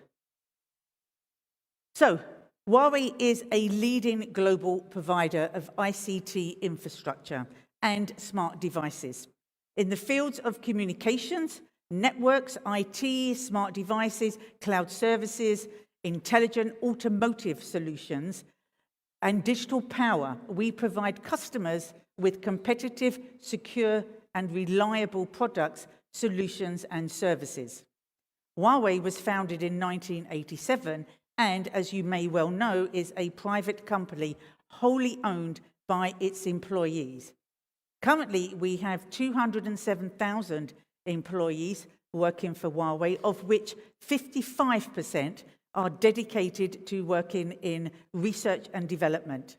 [SPEAKER 9] So, Huawei is a leading global provider of ICT infrastructure and smart devices. In the fields of communications, networks, IT, smart devices, cloud services, intelligent automotive solutions, and digital power, we provide customers with competitive, secure, and reliable products, solutions, and services. Huawei was founded in 1987 and, as you may well know, is a private company wholly owned by its employees. Currently, we have 207,000 employees working for Huawei, of which 55% are dedicated to working in research and development.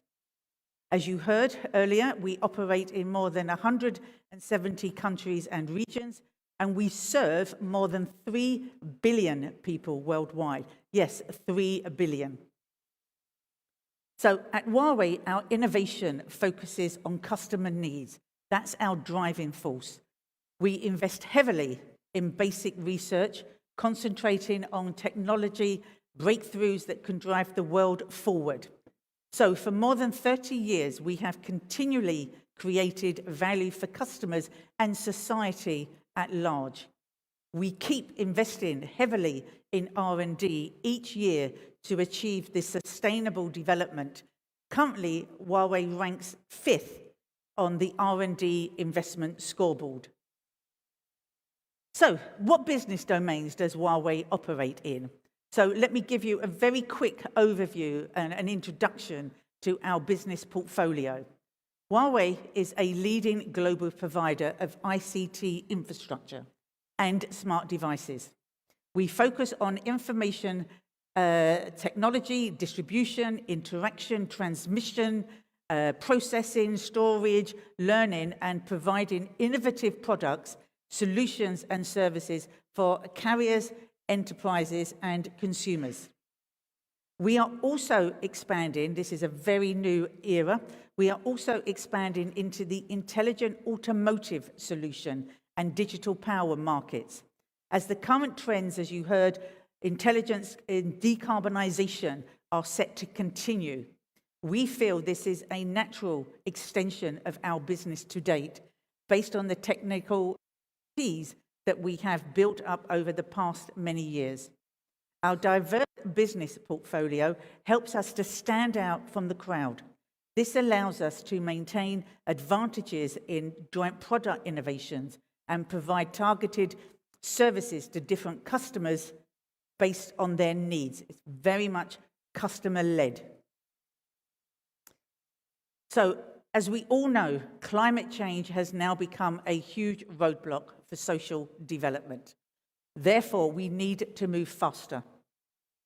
[SPEAKER 9] As you heard earlier, we operate in more than 170 countries and regions, and we serve more than 3 billion people worldwide. Yes, 3 billion. So at Huawei, our innovation focuses on customer needs. That's our driving force. We invest heavily in basic research, concentrating on technology breakthroughs that can drive the world forward. So for more than 30 years, we have continually created value for customers and society at large. We keep investing heavily in R&D each year to achieve this sustainable development. Currently, Huawei ranks 5th on the R&D investment scoreboard. So, what business domains does Huawei operate in? So let me give you a very quick overview and an introduction to our business portfolio. Huawei is a leading global provider of ICT infrastructure and smart devices. We focus on information technology, distribution, interaction, transmission, processing, storage, learning, and providing innovative products, solutions, and services for carriers, enterprises, and consumers. We are also expanding, this is a very new era, we are also expanding into the intelligent automotive solution and digital power markets. As the current trends, as you heard, intelligence and decarbonisation are set to continue. We feel this is a natural extension of our business to date, based on the technical expertise that we have built up over the past many years. Our diverse business portfolio helps us to stand out from the crowd. This allows us to maintain advantages in joint product innovations and provide targeted services to different customers based on their needs. It's very much customer-led. So, as we all know, climate change has now become a huge roadblock for social development. Therefore, we need to move faster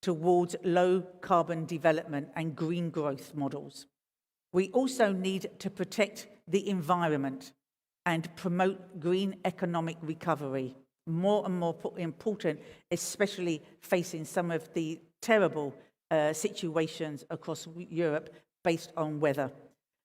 [SPEAKER 9] towards low carbon development and green growth models. We also need to protect the environment and promote green economic recovery. More and more important, especially facing some of the terrible situations across Europe based on weather.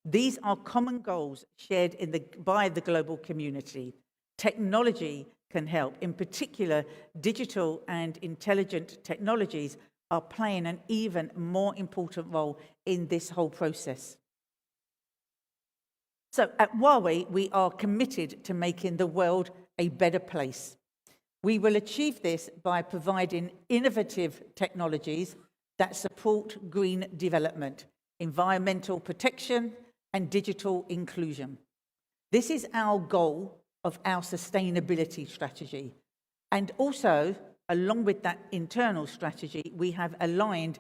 [SPEAKER 9] These are common goals shared by the global community. Technology can help. In particular, digital and intelligent technologies are playing an even more important role in this whole process. So at Huawei, we are committed to making the world a better place. We will achieve this by providing innovative technologies that support green development, environmental protection, and digital inclusion. This is our goal of our sustainability strategy. And also, along with that internal strategy, we have aligned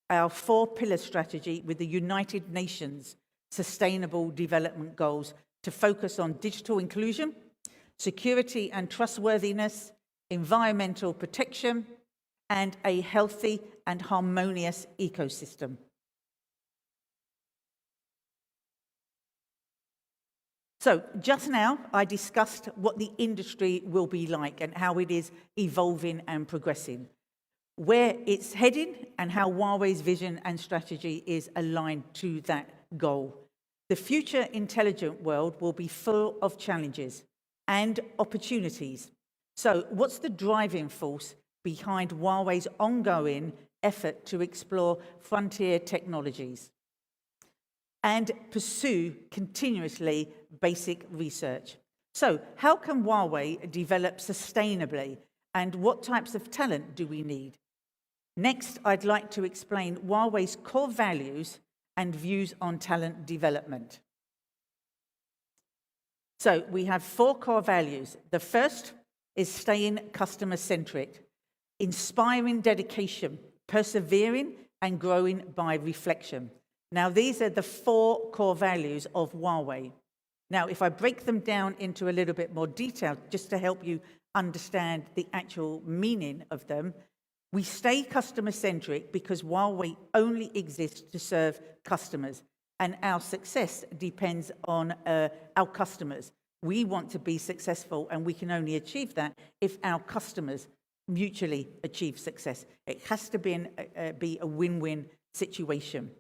[SPEAKER 9] our 4-pillar strategy with the United Nations Sustainable Development Goals to focus on digital inclusion, security and trustworthiness, environmental protection, and a healthy and harmonious ecosystem. So just now, I discussed what the industry will be like and how it is evolving and progressing, where it's heading and how Huawei's vision and strategy is aligned to that goal. The future intelligent world will be full of challenges and opportunities. So what's the driving force behind Huawei's ongoing effort to explore frontier technologies and pursue continuously basic research? So how can Huawei develop sustainably, and what types of talent do we need? Next, I'd like to explain Huawei's core values and views on talent development. So we have 4 core values. The first is staying customer-centric, inspiring dedication, persevering, and growing by reflection. Now, these are the 4 core values of Huawei. Now, if I break them down into a little bit more detail, just to help you understand the actual meaning of them, we stay customer-centric because Huawei only exists to serve customers, and our success depends on our customers. We want to be successful, and we can only achieve that if our customers mutually achieve success. It has to be a win-win situation.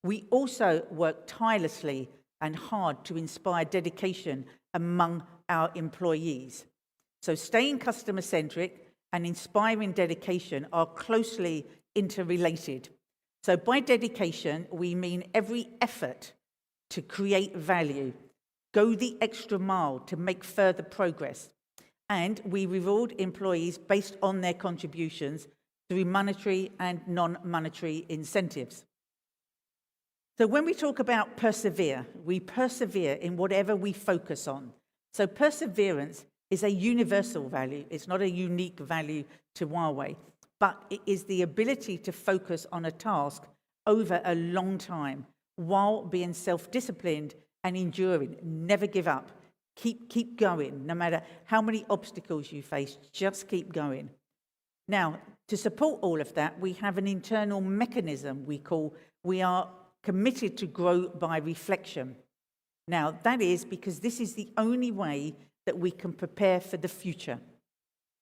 [SPEAKER 9] We also work tirelessly and hard to inspire dedication among our employees. So staying customer-centric and inspiring dedication are closely interrelated. So by dedication, we mean every effort to create value, go the extra mile to make further progress, and we reward employees based on their contributions through monetary and non-monetary incentives. So when we talk about persevere, we persevere in whatever we focus on. So perseverance is a universal value. It's not a unique value to Huawei, but it is the ability to focus on a task over a long time while being self-disciplined and enduring. Never give up. Keep going. No matter how many obstacles you face, just keep going. Now, to support all of that, we have an internal mechanism we are committed to grow by reflection. Now, that is because this is the only way that we can prepare for the future.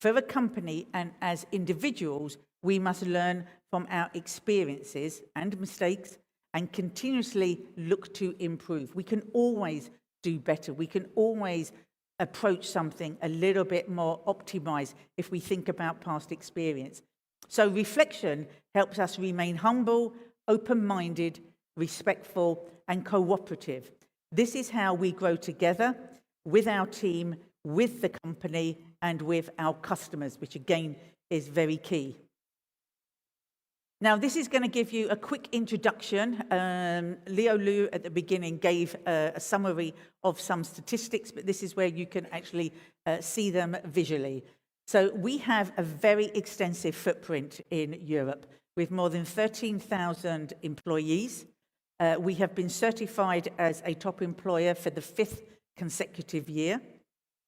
[SPEAKER 9] For a company and as individuals, we must learn from our experiences and mistakes and continuously look to improve. We can always do better. We can always approach something a little bit more optimized if we think about past experience. So reflection helps us remain humble, open-minded, respectful, and cooperative. This is how we grow together with our team, with the company, and with our customers, which again is very key. Now, this is going to give you a quick introduction. Leo Liu at the beginning gave a summary of some statistics, but this is where you can actually see them visually. So we have a very extensive footprint in Europe with more than 13,000 employees. We have been certified as a top employer for the 5th consecutive year.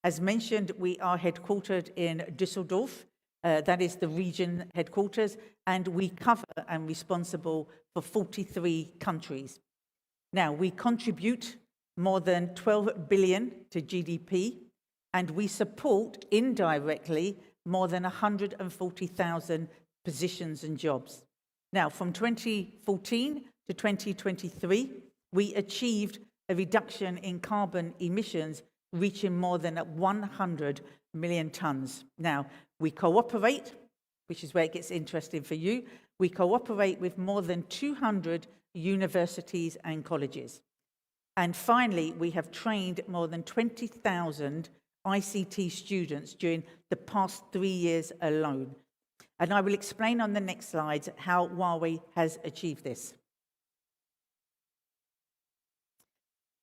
[SPEAKER 9] As mentioned, we are headquartered in Düsseldorf. That is the region headquarters, and we cover and responsible for 43 countries. Now, we contribute more than 12 billion to GDP, and we support indirectly more than 140,000 positions and jobs. Now, from 2014 to 2023, we achieved a reduction in carbon emissions reaching more than 100 million tons. Now, we cooperate, which is where it gets interesting for you. We cooperate with more than 200 universities and colleges. And finally, we have trained more than 20,000 ICT students during the past 3 years alone. And I will explain on the next slides how Huawei has achieved this.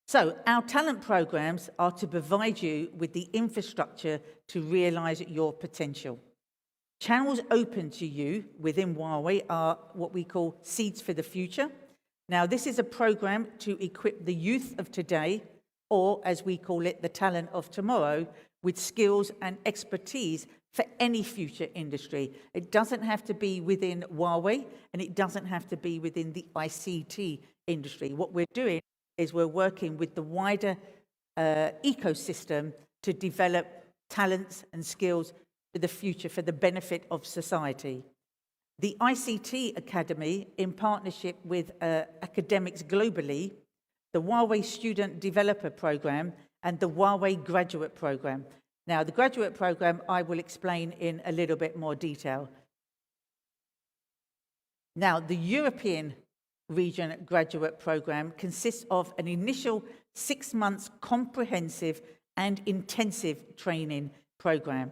[SPEAKER 9] So our talent programs are to provide you with the infrastructure to realize your potential. Channels open to you within Huawei are what we call Seeds for the Future. Now, this is a program to equip the youth of today, or as we call it, the talent of tomorrow, with skills and expertise for any future industry. It doesn't have to be within Huawei, and it doesn't have to be within the ICT industry. What we're doing is we're working with the wider ecosystem to develop talents and skills for the future, for the benefit of society. The ICT Academy, in partnership with academics globally, the Huawei Student Developer Program, and the Huawei Graduate Program. Now, the graduate program I will explain in a little bit more detail. Now, the European Region Graduate Program consists of an initial 6 months comprehensive and intensive training program.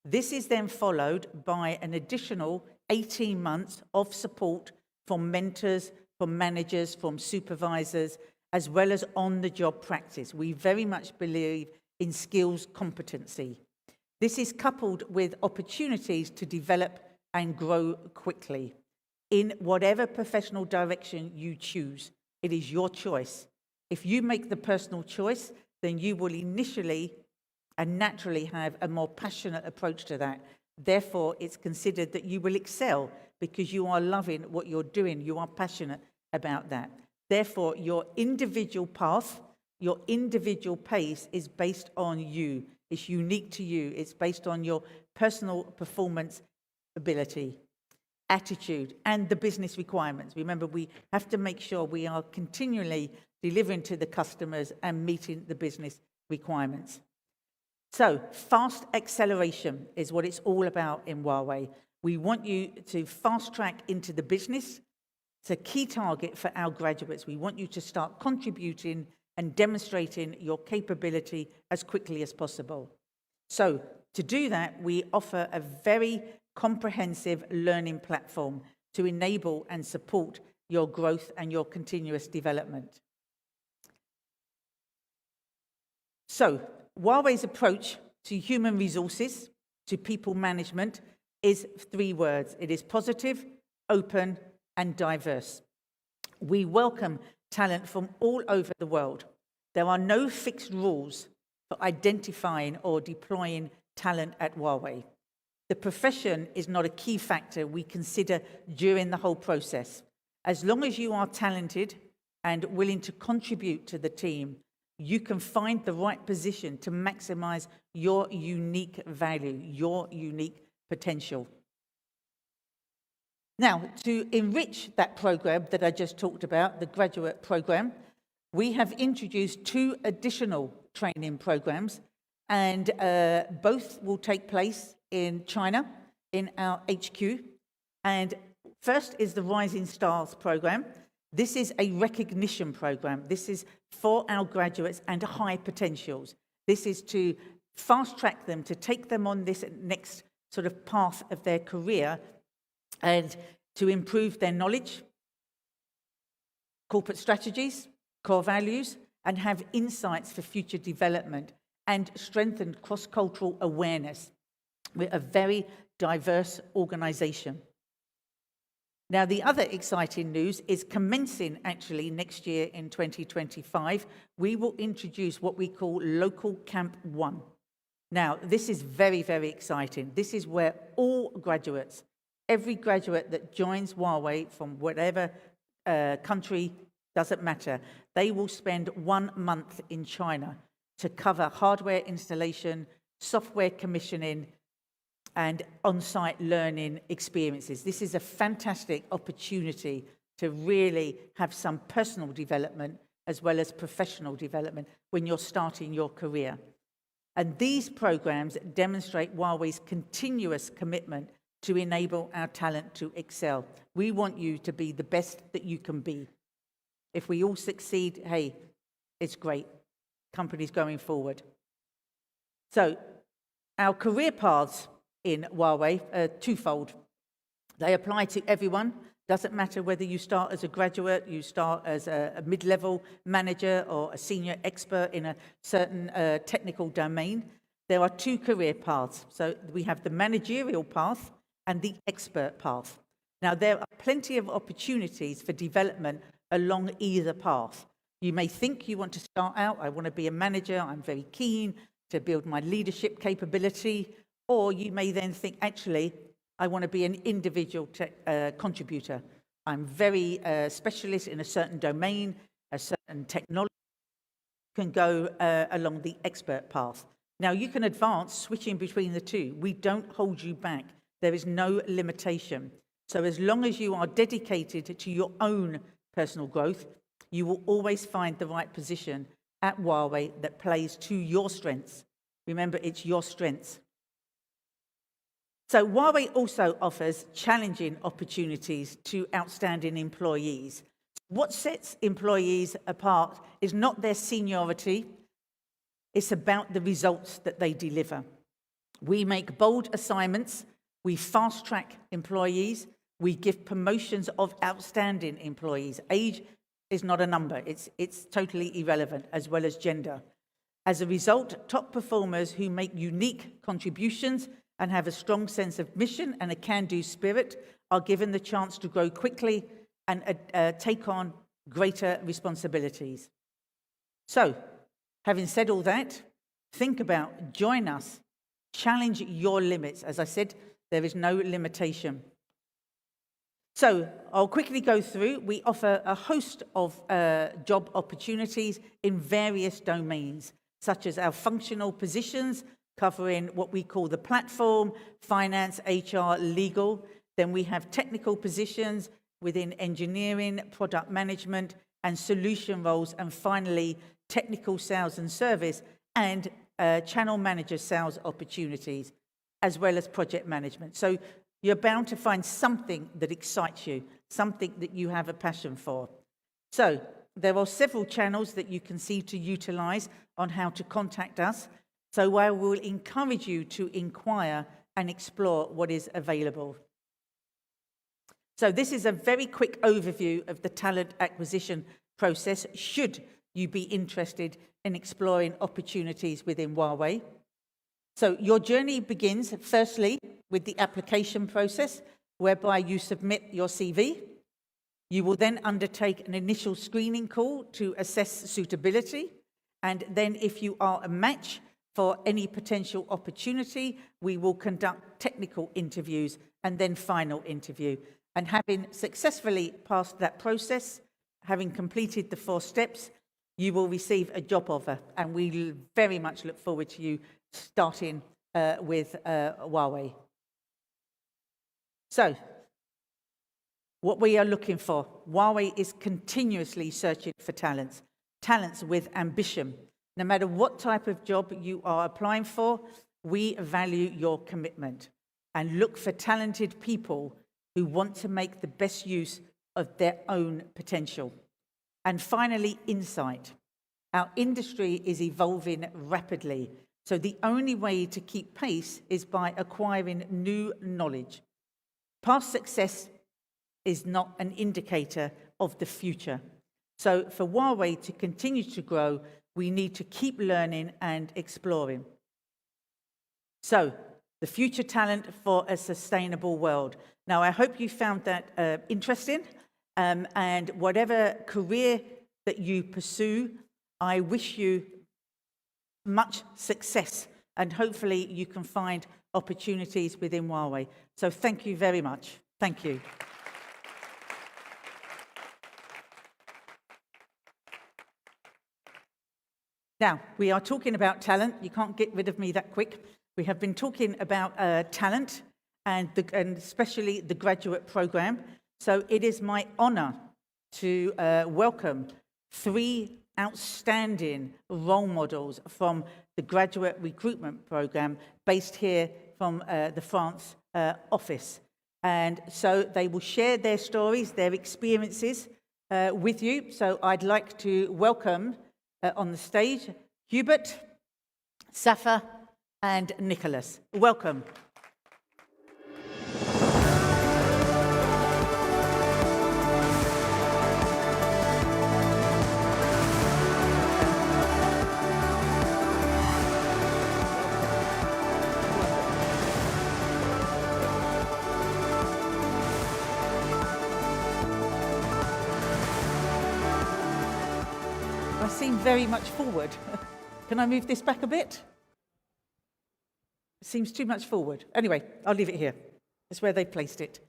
[SPEAKER 9] This is then followed by an additional 18 months of support from mentors, from managers, from supervisors, as well as on-the-job practice. We very much believe in skills competency. This is coupled with opportunities to develop and grow quickly. In whatever professional direction you choose, it is your choice. If you make the personal choice, then you will initially and naturally have a more passionate approach to that. Therefore, it's considered that you will excel because you are loving what you're doing. You are passionate about that. Therefore, your individual path, your individual pace is based on you. It's unique to you. It's based on your personal performance ability, attitude, and the business requirements. Remember, we have to make sure we are continually delivering to the customers and meeting the business requirements. So, fast acceleration is what it's all about in Huawei. We want you to fast track into the business. It's a key target for our graduates. We want you to start contributing and demonstrating your capability as quickly as possible. So, to do that, we offer a very comprehensive learning platform to enable and support your growth and your continuous development. So, Huawei's approach to human resources, to people management, is 3 words. It is positive, open, and diverse. We welcome talent from all over the world. There are no fixed rules for identifying or deploying talent at Huawei. The profession is not a key factor we consider during the whole process. As long as you are talented and willing to contribute to the team, you can find the right position to maximize your unique value, your unique potential. Now, to enrich that program that I just talked about, the graduate program, we have introduced 2 additional training programs, and both will take place in China, in our HQ. And first is the Rising Stars program. This is a recognition program. This is for our graduates and high potentials. This is to fast track them, to take them on this next sort of path of their career and to improve their knowledge, corporate strategies, core values, and have insights for future development and strengthen cross-cultural awareness. We're a very diverse organization. Now, the other exciting news is commencing actually next year in 2025, we will introduce what we call Local Camp 1. Now, this is very, very exciting. This is where all graduates, every graduate that joins Huawei from whatever country, doesn't matter, they will spend 1 month in China to cover hardware installation, software commissioning, and on-site learning experiences. This is a fantastic opportunity to really have some personal development as well as professional development when you're starting your career. And these programs demonstrate Huawei's continuous commitment to enable our talent to excel. We want you to be the best that you can be. If we all succeed, hey, it's great. Companies going forward. So our career paths in Huawei are twofold. They apply to everyone. Doesn't matter whether you start as a graduate, you start as a mid-level manager or a senior expert in a certain technical domain. There are 2 career paths. So we have the managerial path and the expert path. Now, there are plenty of opportunities for development along either path. You may think you want to start out, I want to be a manager, I'm very keen to build my leadership capability, or you may then think, actually, I want to be an individual contributor. I'm very specialist in a certain domain, a certain technology. You can go along the expert path. Now, you can advance switching between the 2. We don't hold you back. There is no limitation. So as long as you are dedicated to your own personal growth, you will always find the right position at Huawei that plays to your strengths. Remember, it's your strengths. So Huawei also offers challenging opportunities to outstanding employees. What sets employees apart is not their seniority, it's about the results that they deliver. We make bold assignments, we fast-track employees, we give promotions of outstanding employees. Age is not a number, it's totally irrelevant, as well as gender. As a result, top performers who make unique contributions and have a strong sense of mission and a can-do spirit are given the chance to grow quickly and take on greater responsibilities. So, having said all that, think about, join us, challenge your limits. As I said, there is no limitation. So, I'll quickly go through. We offer a host of job opportunities in various domains, such as our functional positions, covering what we call the platform, finance, HR, legal. Then we have technical positions within engineering, product management, and solution roles. And finally, technical sales and service and channel manager sales opportunities, as well as project management. So you're bound to find something that excites you, something that you have a passion for. So there are several channels that you can see to utilize on how to contact us. So I will encourage you to inquire and explore what is available. So this is a very quick overview of the talent acquisition process, should you be interested in exploring opportunities within Huawei. So your journey begins, firstly, with the application process, whereby you submit your CV. You will then undertake an initial screening call to assess suitability. And then if you are a match for any potential opportunity, we will conduct technical interviews and then final interview. And having successfully passed that process, having completed the 4 steps, you will receive a job offer. And we very much look forward to you starting with Huawei. So, what we are looking for. Huawei is continuously searching for talents, talents with ambition. No matter what type of job you are applying for, we value your commitment and look for talented people who want to make the best use of their own potential. And finally, insight. Our industry is evolving rapidly, so the only way to keep pace is by acquiring new knowledge. Past success is not an indicator of the future. So for Huawei to continue to grow, we need to keep learning and exploring. So, the future talent for a sustainable world. Now, I hope you found that interesting, and whatever career that you pursue, I wish you much success, and hopefully you can find opportunities within Huawei. So thank you very much. Thank you. Now, we are talking about talent. You can't get rid of me that quick. We have been talking about talent and especially the graduate program. So it is my honor to welcome 3 outstanding role models from the graduate recruitment program based here from the France office. And so they will share their stories, their experiences with you. So I'd like to welcome on the stage Hubert, Safa, and Nicholas. Welcome. I seem very much forward. Can I move this back a bit? It seems too much forward. Anyway, I'll leave it here. That's where they placed it.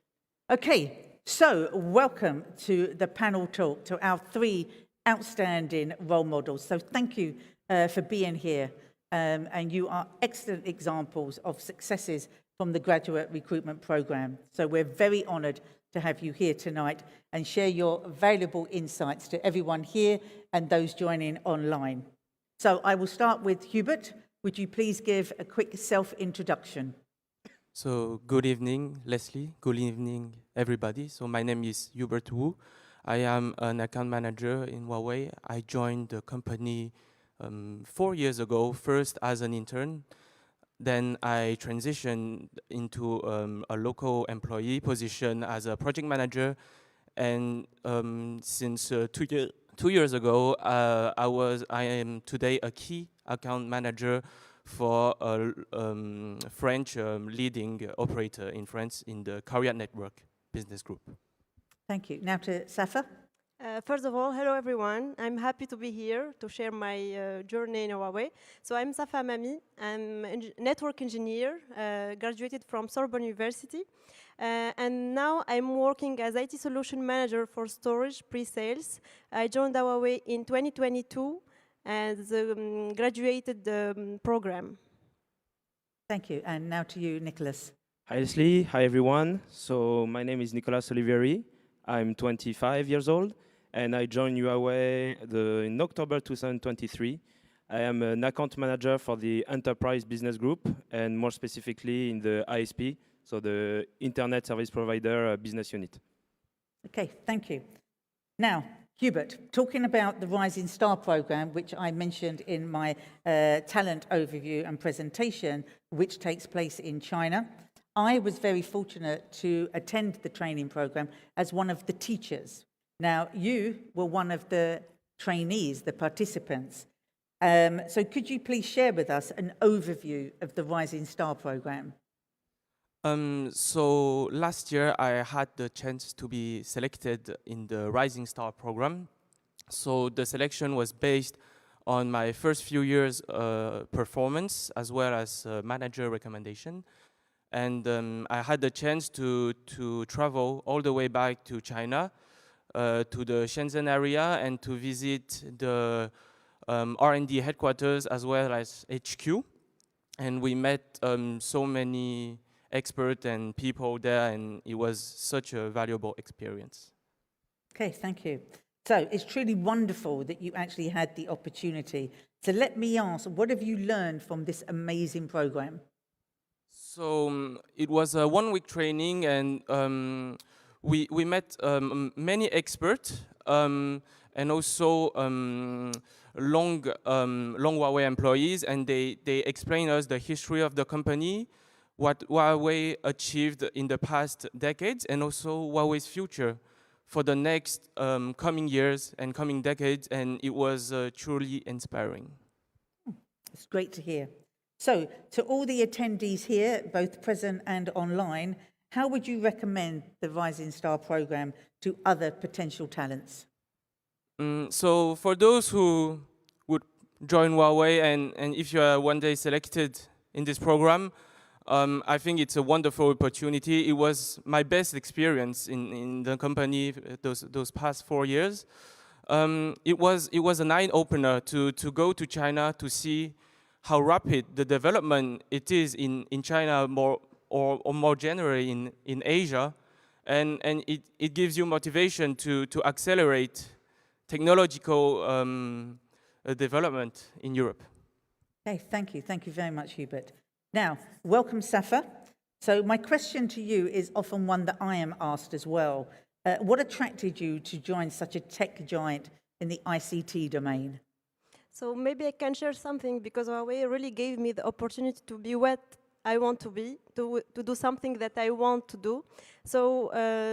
[SPEAKER 9] Okay, so welcome to the panel talk, to our 3 outstanding role models. So thank you for being here. And you are excellent examples of successes from the graduate recruitment program. So we're very honored to have you here tonight and share your valuable insights to everyone here and those joining online. So I will start with Hubert. Would you please give a quick self-introduction?
[SPEAKER 10] So good evening, Leslie. Good evening, everybody. So my name is Hubert Wu. I am an account manager in Huawei. I joined the company 4 years ago, first as an intern. Then I transitioned into a local employee position as a project manager. And since 2 years ago, I am today a key account manager for a French leading operator in France in the Carrier Network business group.
[SPEAKER 9] Thank you. Now to Safa.
[SPEAKER 4] First of all, hello everyone. I'm happy to be here to share my journey in Huawei. So I'm Safa Mami. I'm a network engineer, graduated from Sorbonne University. And now I'm working as IT solution manager for storage pre-sales. I joined Huawei in 2022 as graduated program.
[SPEAKER 9] Thank you. And now to you, Nicholas.
[SPEAKER 11] Hi, Leslie. Hi, everyone. So my name is Nicolas Olivieri. I'm 25 years old, and I joined Huawei in October 2023. I am an account manager for the Enterprise Business Group, and more specifically in the ISP, so the Internet Service Provider business unit.
[SPEAKER 9] Okay, thank you. Now, Hubert, talking about the Rising Star program, which I mentioned in my talent overview and presentation, which takes place in China. I was very fortunate to attend the training program as one of the teachers. Now, you were one of the trainees, the participants. So could you please share with us an overview of the Rising Star program?
[SPEAKER 10] So last year I had the chance to be selected in the Rising Star program. So the selection was based on my first few years performance as well as manager recommendation. And I had the chance to travel all the way back to China, to the Shenzhen area, and to visit the R&D headquarters as well as HQ. And we met so many experts and people there, and it was such a valuable experience.
[SPEAKER 9] Okay, thank you. So it's truly wonderful that you actually had the opportunity. So let me ask, what have you learned from this amazing program?
[SPEAKER 10] So it was a one-week training, and we met many experts and also long Huawei employees, and they explained us the history of the company, what Huawei achieved in the past decades, and also Huawei's future for the next coming years and coming decades, and it was truly inspiring.
[SPEAKER 9] It's great to hear. So, to all the attendees here, both present and online, how would you recommend the Rising Star program to other potential talents?
[SPEAKER 10] So, for those who would join Huawei, and if you are one day selected in this program, I think it's a wonderful opportunity. It was my best experience in the company those past 4 years. It was an eye-opener to go to China to see how rapid the development it is in China, or more generally in Asia, and it gives you motivation to accelerate technological development in Europe.
[SPEAKER 9] Okay, thank you very much, Hubert. Now, welcome, Safa. So my question to you is often one that I am asked as well. What attracted you to join such a tech giant in the ICT domain?
[SPEAKER 4] So maybe I can share something, because Huawei really gave me the opportunity to be what I want to be, to do something that I want to do. So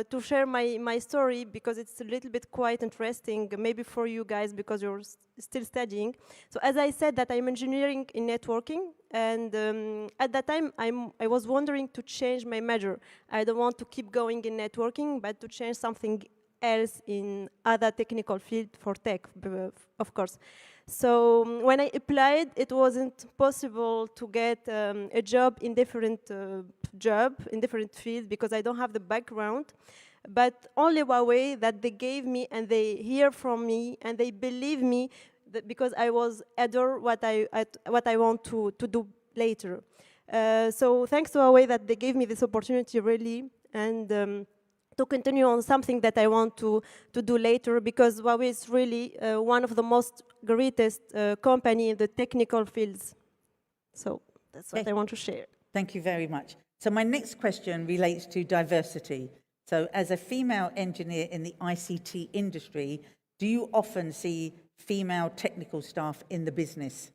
[SPEAKER 4] to share my story, because it's a little bit quite interesting, maybe for you guys, because you're still studying. So as I said, that I'm engineering in networking, and at that time I was wondering to change my major. I don't want to keep going in networking, but to change something else in other technical field for tech, of course. So when I applied, it wasn't possible to get a job in different fields, because I don't have the background. But only Huawei, that they gave me, and they hear from me, and they believe me, that because I was adore what I want to do later. So thanks to Huawei that they gave me this opportunity, really, and to continue on something that I want to do later, because Huawei is really one of the most greatest company in the technical fields. So that's what I want to share.
[SPEAKER 9] Thank you very much. So my next question relates to diversity. So as a female engineer in the ICT industry, do you often see female technical staff in the business?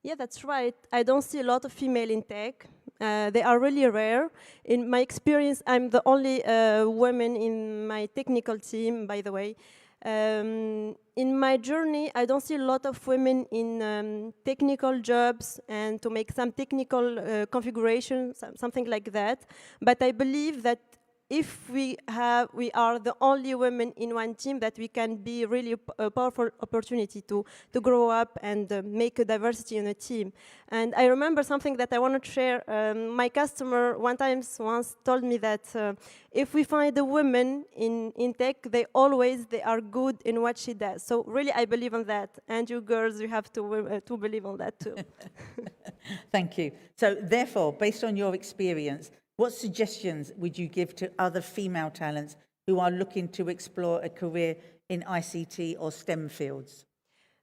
[SPEAKER 4] Yeah, that's right. I don't see a lot of female in tech. They are really rare. In my experience, I'm the only woman in my technical team, by the way. In my journey, I don't see a lot of women in technical jobs and to make some technical configuration, something like that. But I believe that if we are the only women in one team, that we can be really a powerful opportunity to grow up and make a diversity in a team. And I remember something that I want to share. My customer once told me that if we find a woman in tech, they are good in what she does. So really, I believe in that. And you girls, you have to believe on that too.
[SPEAKER 9] Thank you. So therefore, based on your experience, what suggestions would you give to other female talents who are looking to explore a career in ICT or STEM fields?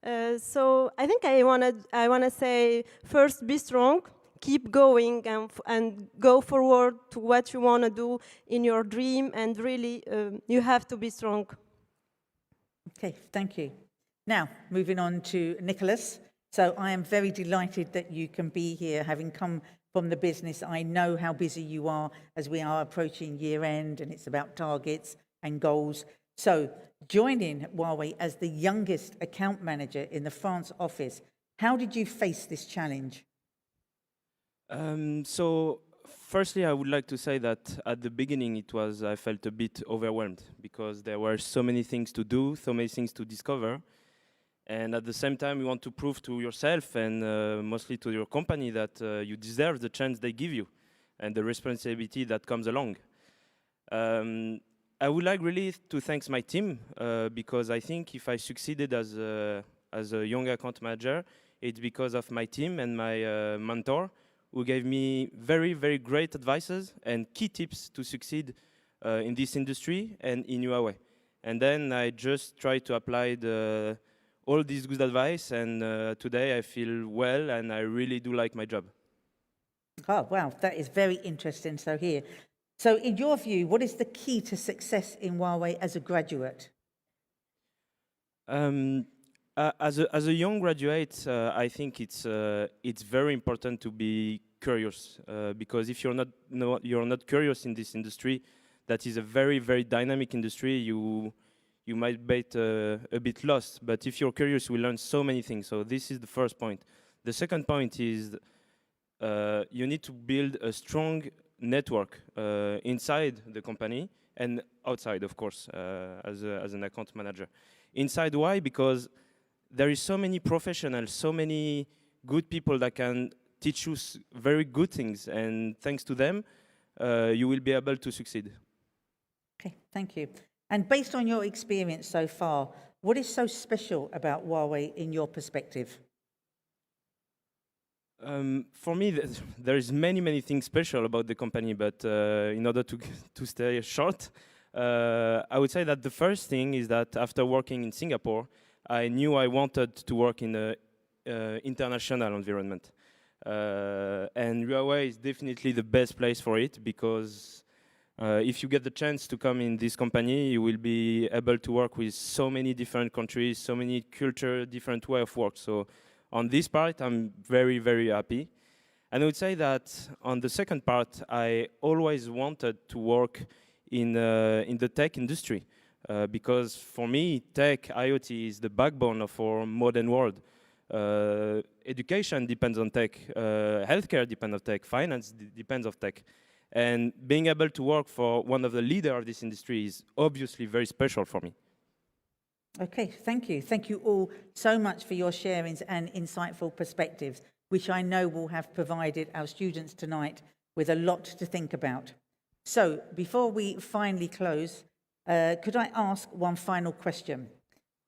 [SPEAKER 4] So I think I wanna say, first, be strong, keep going, and go forward to what you wanna do in your dream, and really you have to be strong.
[SPEAKER 9] Okay, thank you. Now, moving on to Nicholas. So I am very delighted that you can be here, having come from the business. I know how busy you are as we are approaching year end, and it's about targets and goals. So joining Huawei as the youngest account manager in the France office, how did you face this challenge?
[SPEAKER 11] So firstly, I would like to say that at the beginning I felt a bit overwhelmed, because there were so many things to do, so many things to discover. And at the same time, you want to prove to yourself and mostly to your company that you deserve the chance they give you and the responsibility that comes along. I would like really to thank my team, because I think if I succeeded as a young account manager, it's because of my team and my mentor, who gave me very, very great advices and key tips to succeed in this industry and in Huawei. And then I just tried to apply all this good advice, and today I feel well, and I really do like my job.
[SPEAKER 9] Oh, wow, that is very interesting to hear. So in your view, what is the key to success in Huawei as a graduate?
[SPEAKER 11] As a young graduate, I think it's very important to be curious, because if you're not curious in this industry, that is a very, very dynamic industry, you might be a bit lost. But if you're curious, you will learn so many things. So this is the first point. The second point is you need to build a strong network inside the company and outside, of course, as an account manager. Inside, why? Because there is so many professionals, so many good people that can teach you very good things, and thanks to them, you will be able to succeed.
[SPEAKER 9] Okay, thank you. And based on your experience so far, what is so special about Huawei in your perspective?
[SPEAKER 11] For me, there is many things special about the company, but in order to stay short, I would say that the first thing is that after working in Singapore, I knew I wanted to work in an international environment. And Huawei is definitely the best place for it, because if you get the chance to come in this company, you will be able to work with so many different countries, so many cultures, different way of work. So on this part, I'm very, very happy. And I would say that on the second part, I always wanted to work in the tech industry, because for me, tech, IoT is the backbone of our modern world. Education depends on tech, healthcare depends on tech, finance depends on tech. And being able to work for one of the leaders of this industry is obviously very special for me.
[SPEAKER 9] Okay, thank you. Thank you all so much for your sharings and insightful perspectives, which I know will have provided our students tonight with a lot to think about. So, before we finally close, could I ask one final question?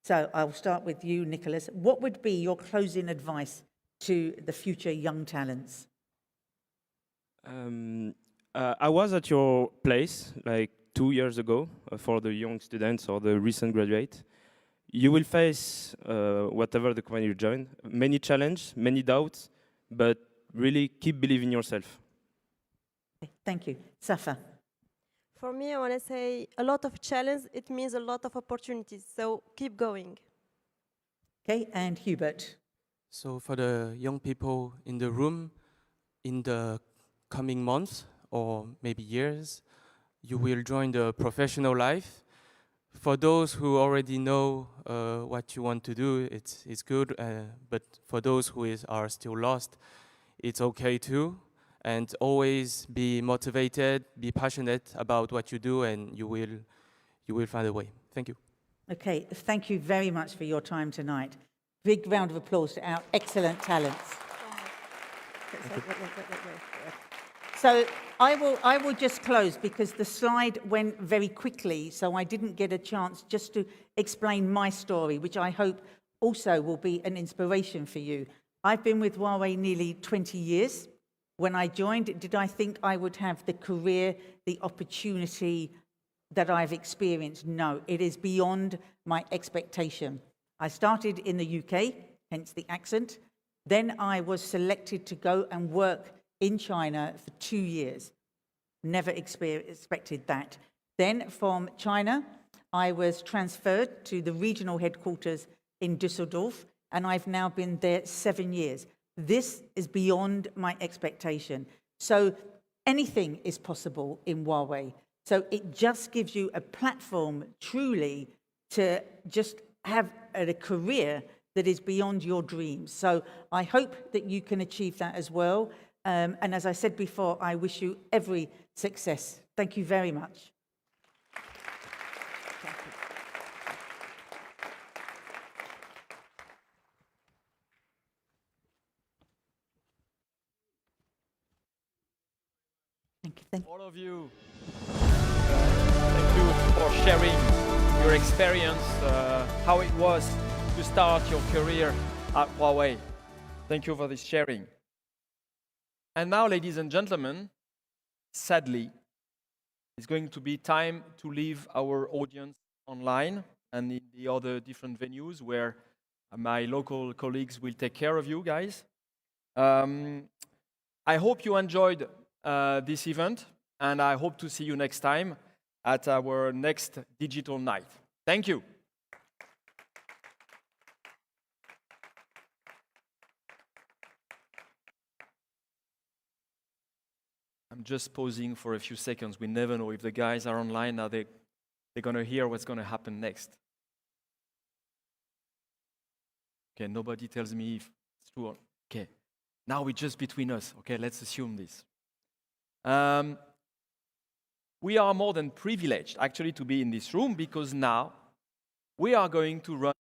[SPEAKER 9] So, I'll start with you, Nicholas. What would be your closing advice to the future young talents?
[SPEAKER 11] I was at your place like 2 years ago for the young students or the recent graduate. You will face, whatever the company you join, many challenges, many doubts, but really keep believing in yourself.
[SPEAKER 9] Thank you. Safa.
[SPEAKER 4] For me, I want to say a lot of challenge, it means a lot of opportunities, so keep going.
[SPEAKER 9] Okay, and Hubert.
[SPEAKER 10] So for the young people in the room, in the coming months or maybe years, you will join the professional life. For those who already know what you want to do, it's good. But for those who are still lost, it's okay too. And always be motivated, be passionate about what you do, and you will find a way. Thank you.
[SPEAKER 9] Okay, thank you very much for your time tonight. Big round of applause to our excellent talents. So I will just close because the slide went very quickly, so I didn't get a chance just to explain my story, which I hope also will be an inspiration for you. I've been with Huawei nearly 20 years. When I joined, did I think I would have the career, the opportunity that I've experienced? No, it is beyond my expectation. I started in the UK, hence the accent. Then I was selected to go and work in China for 2 years. Never expected that. Then from China, I was transferred to the regional headquarters in Düsseldorf, and I've now been there 7 years. This is beyond my expectation. So anything is possible in Huawei. So it just gives you a platform truly to just have a career that is beyond your dreams. So I hope that you can achieve that as well. And as I said before, I wish you every success. Thank you very much.
[SPEAKER 4] Thank you.
[SPEAKER 1] All of you, thank you for sharing your experience, how it was to start your career at Huawei. Thank you for this sharing. And now, ladies and gentlemen, sadly, it's going to be time to leave our audience online and in the other different venues where my local colleagues will take care of you guys. I hope you enjoyed this event, and I hope to see you next time at our next DigitALL Night. Thank you. I'm just pausing for a few seconds. We never know if the guys are online. Now they're going to hear what's going to happen next. Okay, nobody tells me if it's true or... Okay, now we're just between us. Okay, let's assume this. We are more than privileged, actually, to be in this room, because now we are going to run